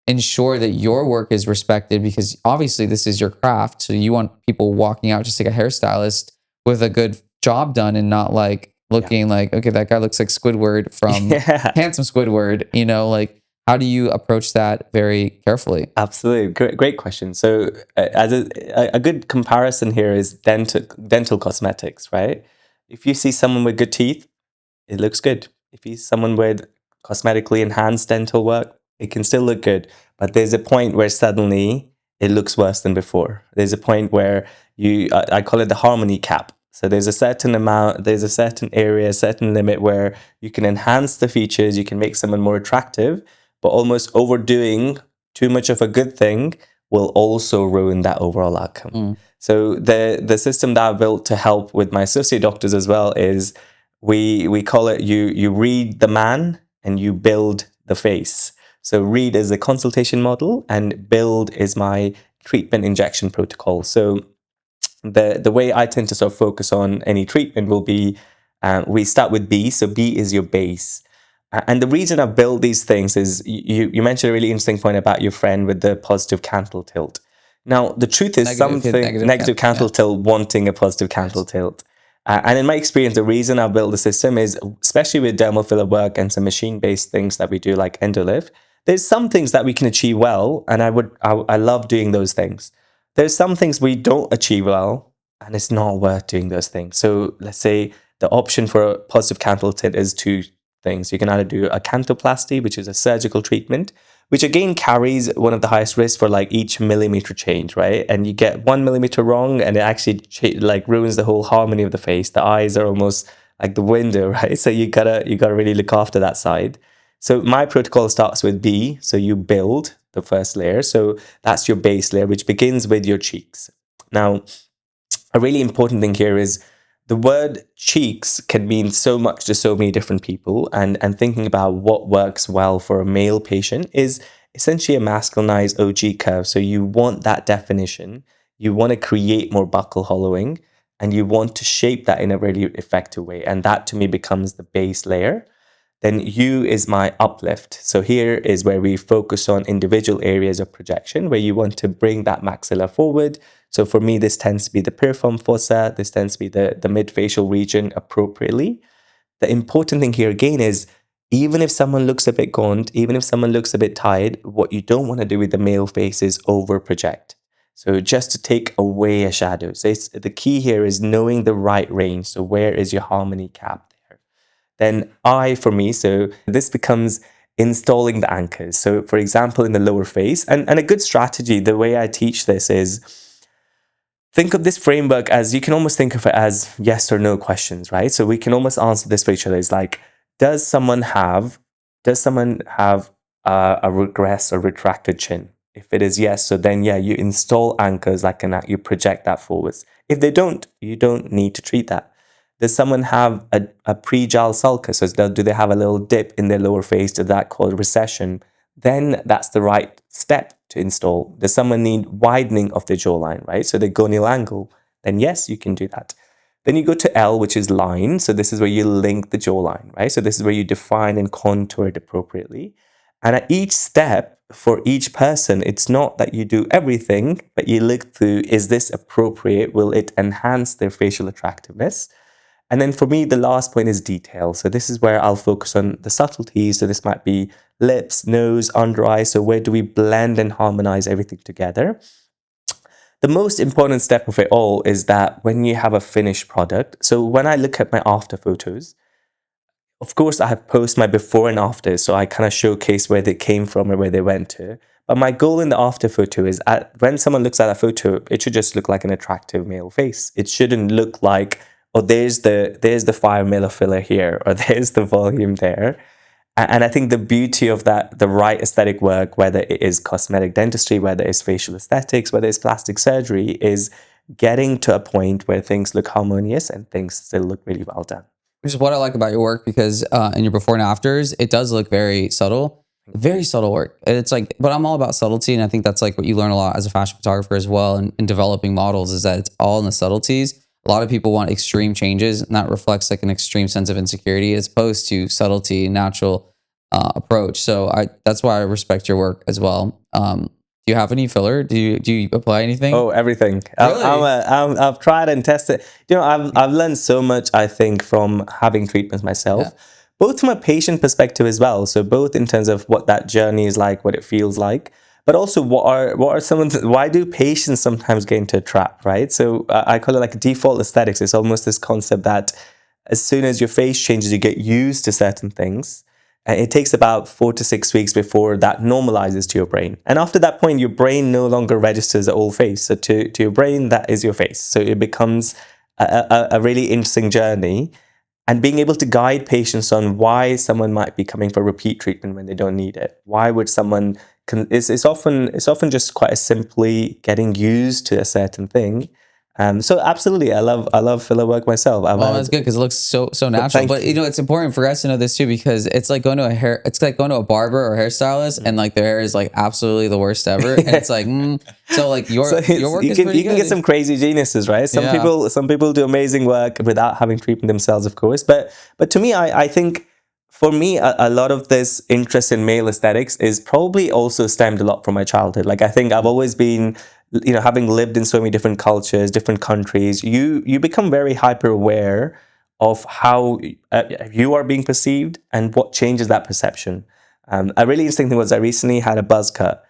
ensure that your work is respected? Because obviously this is your craft. So you want people walking out just like a hairstylist with a good job done and not like yeah. looking like, okay, that guy looks like Squidward from Yeah. Handsome Squidward, like how do you approach that very carefully? Absolutely. Great question. So, as a good comparison here is dental cosmetics, right? If you see someone with good teeth, it looks good. If you see someone with cosmetically enhanced dental work, it can still look good. But there's a point where suddenly it looks worse than before. There's a point where I call it the harmony cap. So there's a certain amount, there's a certain area, a certain limit where you can enhance the features, you can make someone more attractive, but almost overdoing too much of a good thing will also ruin that overall outcome. Mm. So the system that I built to help with my associate doctors as well is we call it you read the man and you build the face. So read is a consultation model and build is my treatment injection protocol. So the way I tend to sort of focus on any treatment will be we start with B. So B is your base. And the reason I build these things is you mentioned a really interesting point about your friend with the positive cantle tilt. Now, the truth is negative cantle tilt wanting a positive cantle tilt. And in my experience, the reason I built the system is, especially with dermal filler work and some machine-based things that we do like Endolive, there's some things that we can achieve well, and I love doing those things. There's some things we don't achieve well, and it's not worth doing those things. So let's say the option for a positive cantle tilt is two things. You can either do a cantoplasty, which is a surgical treatment, which again carries one of the highest risks for like each millimeter change, right? And you get 1 millimeter wrong, and it actually like ruins the whole harmony of the face. The eyes are almost like the window, right? So you gotta really look after that side. So my protocol starts with B. So you build the first layer. So that's your base layer, which begins with your cheeks. Now, a really important thing here is the word cheeks can mean so much to so many different people. And thinking about what works well for a male patient is essentially a masculinized OG curve. So you want that definition. You want to create more buccal hollowing, and you want to shape that in a really effective way. And that to me becomes the base layer. Then U is my uplift. So here is where we focus on individual areas of projection where you want to bring that maxilla forward. So for me, this tends to be the piriform fossa. This tends to be the mid-facial region appropriately. The important thing here again is even if someone looks a bit gaunt, even if someone looks a bit tired, what you don't want to do with the male face is over project. So just to take away a shadow. So the key here is knowing the right range. So where is your harmony cap? Then I, for me, so this becomes installing the anchors. So for example, in the lower face, and a good strategy, the way I teach this is think of this framework as, you can almost think of it as yes or no questions, right? So we can almost answer this for each other. It's like, does someone have a regress or retracted chin? If it is yes, so then yeah, you install anchors like you project that forwards. If they don't, you don't need to treat that. Does someone have a pre-jowl sulcus? So do they have a little dip in their lower face? Does that cause recession? then that's the right step to install. Does someone need widening of the jawline, right? So the gonal angle, then yes, you can do that. Then you go to L, which is line. So this is where you link the jawline, right? So this is where you define and contour it appropriately. And at each step for each person, it's not that you do everything, but you look through, is this appropriate? Will it enhance their facial attractiveness? And then for me, the last point is detail. So this is where I'll focus on the subtleties. So this might be lips, nose, under eye. So where do we blend and harmonize everything together? The most important step of it all is that when you have a finished product, so when I look at my after photos, of course, I have post my before and after, so I kind of showcase where they came from and where they went to. But my goal in the after photo is when someone looks at a photo, it should just look like an attractive male face. It shouldn't look like, oh, there's the 5 mil filler here, or there's the volume there. And I think the beauty of that, the right aesthetic work, whether it is cosmetic dentistry, whether it's facial aesthetics, whether it's plastic surgery, is getting to a point where things look harmonious and things still look really well done. Which is what I like about your work, because in your before and afters, it does look very subtle work. And it's like, but I'm all about subtlety. And I think that's like what you learn a lot as a fashion photographer as well. And in developing models, is that it's all in the subtleties. A lot of people want extreme changes, and that reflects like an extreme sense of insecurity as opposed to subtlety, natural approach. So that's why I respect your work as well. Do you have any filler? Do you apply anything? Oh, everything. Really? I've tried and tested. I've learned so much, I think, from having treatments myself, both from a patient perspective as well. So both in terms of what that journey is like, what it feels like, but also what are some of why do patients sometimes get into a trap, right? So I call it like default aesthetics. It's almost this concept that as soon as your face changes, you get used to certain things. It takes about 4 to 6 weeks before that normalizes to your brain. And after that point, your brain no longer registers the old face. So to your brain, that is your face. So it becomes a really interesting journey. And being able to guide patients on why someone might be coming for repeat treatment when they don't need it. Why would someone... It's often just quite simply getting used to a certain thing. So absolutely, I love filler work myself. That's good, because it looks so natural. But it's important for us to know this too, because it's like going to a barber or hairstylist, and like their hair is like absolutely the worst ever, and it's like so like your work is pretty good. You can get some crazy geniuses, right? Some people do amazing work without having treatment themselves, of course. But to me, I think for me, a lot of this interest in male aesthetics is probably also stemmed a lot from my childhood. Like I think I've always been, having lived in so many different cultures, different countries, you become very hyper aware of how you are being perceived and what changes that perception. A really interesting thing was I recently had a buzz cut,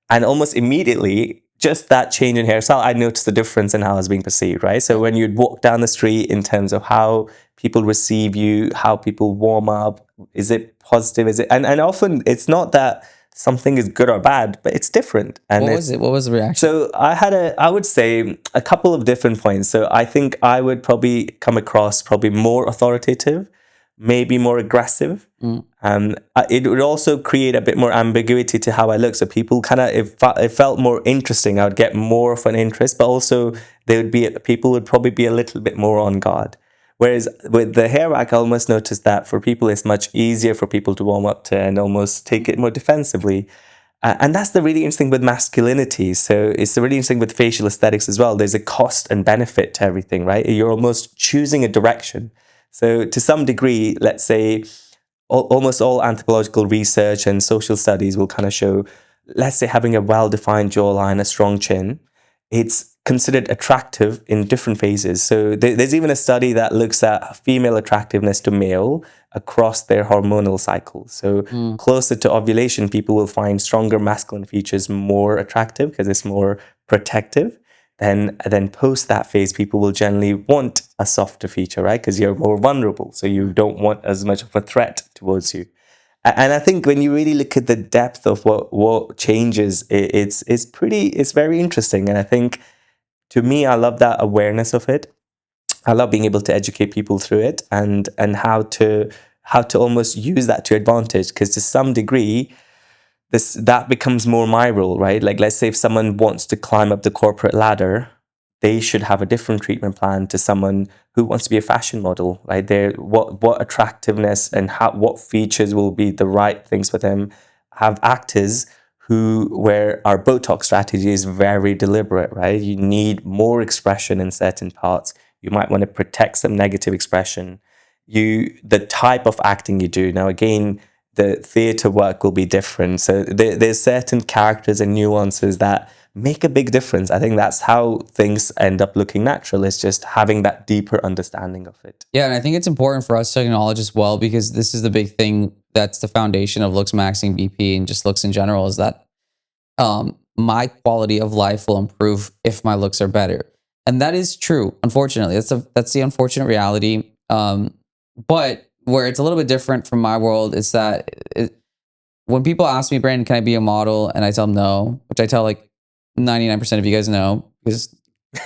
and almost immediately, just that change in hairstyle, I noticed the difference in how I was being perceived, right? So when you'd walk down the street, in terms of how people receive you, how people warm up, is it positive? Is it, and often it's not that something is good or bad, but it's different. And what was the reaction? So I would say a couple of different points. So I think I would probably come across probably more authoritative, maybe more aggressive. It would also create a bit more ambiguity to how I look. So people it felt more interesting. I would get more of an interest, but also people would probably be a little bit more on guard. Whereas with the hair rack, I almost noticed that for people, it's much easier for people to warm up to and almost take it more defensively. And that's the really interesting with masculinity. So it's really interesting with facial aesthetics as well. There's a cost and benefit to everything, right? You're almost choosing a direction. So to some degree, let's say almost all anthropological research and social studies will kind of show, let's say having a well-defined jawline, a strong chin, it's considered attractive in different phases. So there's even a study that looks at female attractiveness to male across their hormonal cycle. So closer to ovulation, people will find stronger masculine features more attractive because it's more protective. And then post that phase, people will generally want a softer feature, right? Because you're more vulnerable. So you don't want as much of a threat towards you. And I think when you really look at the depth of what changes, it's very interesting. And I think, to me, I love that awareness of it. I love being able to educate people through it and how to almost use that to advantage. Because to some degree, that becomes more my role, right? Like, let's say if someone wants to climb up the corporate ladder, they should have a different treatment plan to someone who wants to be a fashion model, right? What attractiveness and what features will be the right things for them. have actors where our Botox strategy is very deliberate, right? You need more expression in certain parts. You might want to protect some negative expression. The type of acting you do. Now, again, the theater work will be different. So there's certain characters and nuances that make a big difference. I think that's how things end up looking natural, is just having that deeper understanding of it. Yeah, and I think it's important for us to acknowledge as well, because this is the big thing that's the foundation of Looksmaxxing BP and just looks in general, is that my quality of life will improve if my looks are better. And that is true, unfortunately. That's the unfortunate reality. But where it's a little bit different from my world is that when people ask me, Brandon, can I be a model? And I tell them no, which I tell like 99% of you guys no, because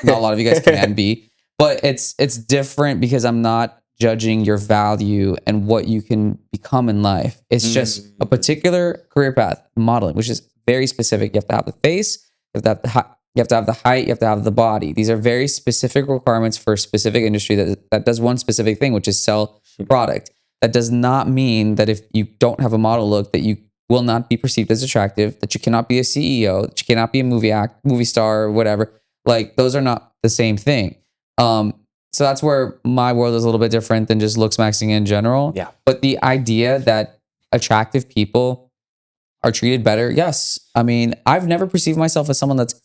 not a lot of you guys can be. But it's different because I'm not judging your value and what you can become in life. It's just a particular career path, modeling, which is very specific. You have to have the face, you have to have you have to have the height, you have to have the body. These are very specific requirements for a specific industry that does one specific thing, which is sell product. That does not mean that if you don't have a model look, that you will not be perceived as attractive, that you cannot be a CEO, that you cannot be a movie star or whatever. Like, those are not the same thing. So that's where my world is a little bit different than just Looksmaxxing in general. Yeah. But the idea that attractive people are treated better, yes. I mean, I've never perceived myself as someone that's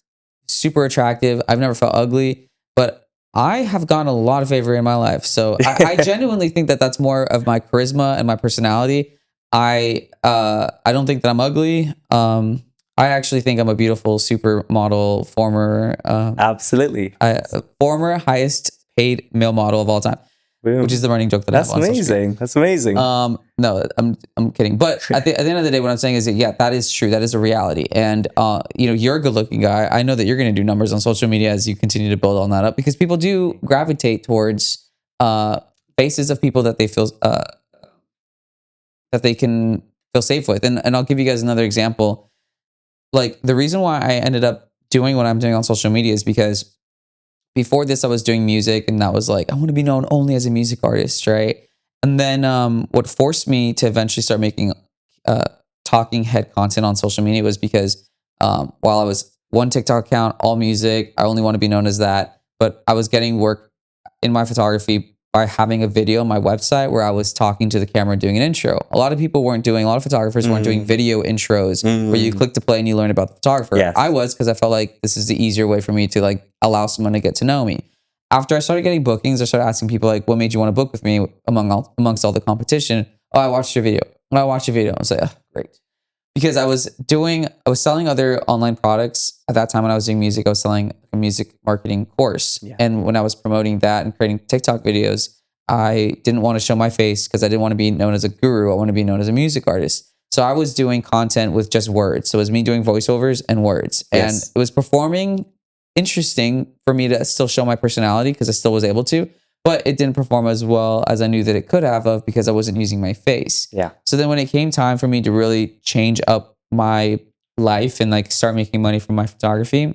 super attractive. I've never felt ugly, but I have gotten a lot of favor in my life. So I genuinely think that that's more of my charisma and my personality. I don't think that I'm ugly. I actually think I'm a beautiful supermodel, former Absolutely. former highest paid male model of all time. Boom. Which is the running joke that I have on social media. That's amazing. No, I'm kidding. But at the end of the day, what I'm saying is that, yeah, that is true. That is a reality. And, you're a good looking guy. I know that you're going to do numbers on social media as you continue to build on that up, because people do gravitate towards faces of people that they feel that they can feel safe with. And I'll give you guys another example. Like, the reason why I ended up doing what I'm doing on social media is because before this, I was doing music, and that was like, I want to be known only as a music artist, right? And then what forced me to eventually start making talking head content on social media was because while I was one TikTok account, all music, I only want to be known as that. But I was getting work in my photography by having a video on my website where I was talking to the camera and doing an intro. A lot of photographers weren't doing video intros where you click to play and you learn about the photographer. Yes. I was, because I felt like this is the easier way for me to like allow someone to get to know me. After I started getting bookings, I started asking people like, what made you want to book with me amongst all the competition? Oh, I watched your video. I watched your video. I was like, oh, great. Because I was selling other online products at that time. When I was doing music, I was selling a music marketing course. Yeah. And when I was promoting that and creating TikTok videos, I didn't want to show my face because I didn't want to be known as a guru. I want to be known as a music artist. So I was doing content with just words. So it was me doing voiceovers and words. Yes. And it was performing interesting for me to still show my personality because I still was able to. But it didn't perform as well as I knew that it could have because I wasn't using my face. Yeah. So then when it came time for me to really change up my life and like start making money from my photography,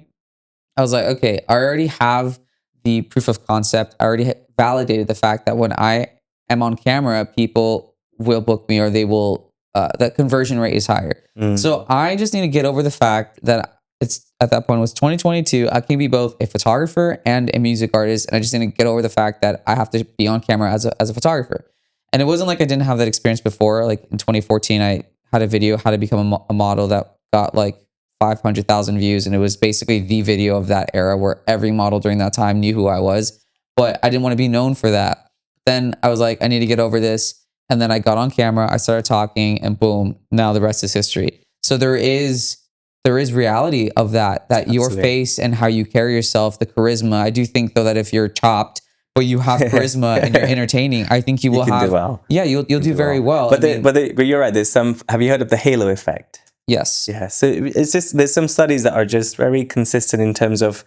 I was like, okay, I already have the proof of concept. I already validated the fact that when I am on camera, people will book me, or they will, that conversion rate is higher. So I just need to get over the fact that it's at that point, it was 2022. I can be both a photographer and a music artist. And I just need to get over the fact that I have to be on camera as a photographer. And it wasn't like I didn't have that experience before. Like in 2014, I had a video, how to become a model, that got like 500,000 views. And it was basically the video of that era where every model during that time knew who I was. But I didn't want to be known for that. Then I was like, I need to get over this. And then I got on camera, I started talking, and boom, now the rest is history. So there is reality of that Absolutely. Your face and how you carry yourself, the charisma. I do think though that if you're chopped, but you have charisma and you're entertaining, I think you will do well. Yeah, you'll do very well. But you're right. Have you heard of the halo effect? Yes. Yeah. So it's just, there's some studies that are just very consistent in terms of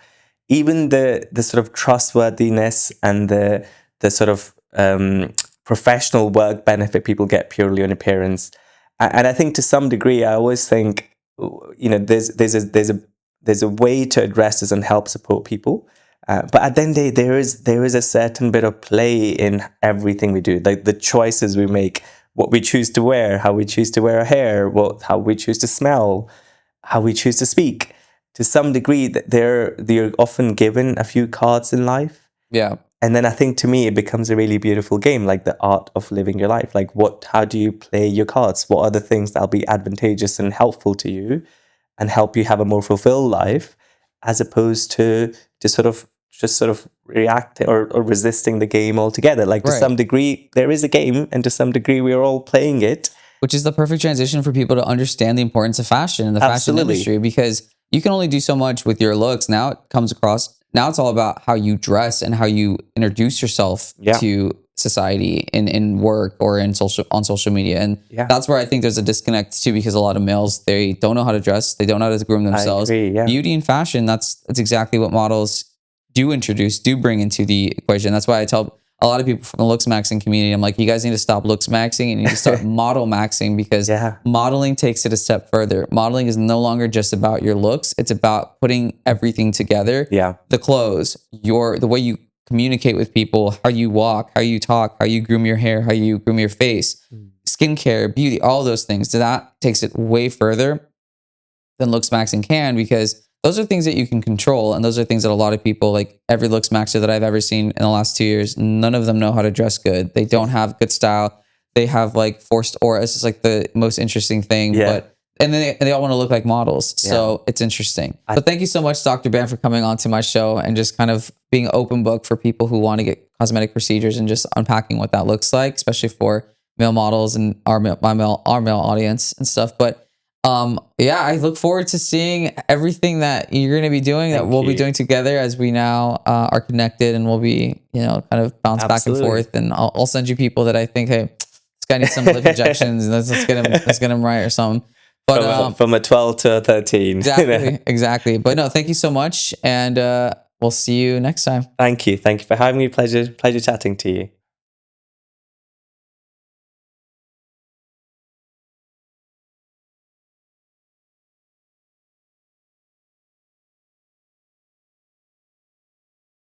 even the sort of trustworthiness and the sort of professional work benefit people get purely on appearance. And I think to some degree, I always think, there's a way to address this and help support people, but at the end of the day, there is a certain bit of play in everything we do, like the choices we make, what we choose to wear, how we choose to wear our hair, how we choose to smell, how we choose to speak. To some degree, they're often given a few cards in life. Yeah. And then I think to me, it becomes a really beautiful game, like the art of living your life. Like how do you play your cards? What are the things that'll be advantageous and helpful to you and help you have a more fulfilled life, as opposed to just sort of reacting or resisting the game altogether. Like to some degree, there is a game, and to some degree, we are all playing it. Which is the perfect transition for people to understand the importance of fashion in the fashion industry, because you can only do so much with your looks. Now it comes across. Now it's all about how you dress and how you introduce yourself to society in work or on social media. And that's where I think there's a disconnect too, because a lot of males, they don't know how to dress. They don't know how to groom themselves. I agree, Beauty and fashion, that's exactly what models do bring into the equation. That's why I tell a lot of people from the Looksmaxxing community, I'm like, you guys need to stop Looksmaxxing and you need to start model maxing, because modeling takes it a step further. Modeling is no longer just about your looks. It's about putting everything together. Yeah. The clothes, the way you communicate with people, how you walk, how you talk, how you groom your hair, how you groom your face, skincare, beauty, all those things. So that takes it way further than Looksmaxxing can, because those are things that you can control. And those are things that a lot of people, like every Looksmaxxer that I've ever seen in the last 2 years, none of them know how to dress good. They don't have good style. They have like forced aura. It's just like the most interesting thing. But and then they all want to look like models. So it's interesting. But thank you so much, Dr. Ban, for coming on to my show and just kind of being an open book for people who want to get cosmetic procedures and just unpacking what that looks like, especially for male models and our male audience and stuff. But I look forward to seeing everything that you're going to be doing, that we'll be doing together as we now are connected, and we'll be, kind of bounce back and forth. And I'll send you people that I think, hey, this guy needs some lip injections, and let's get him right or something. But from a 12 to a 13. Exactly. But no, thank you so much, and we'll see you next time. Thank you for having me. Pleasure chatting to you.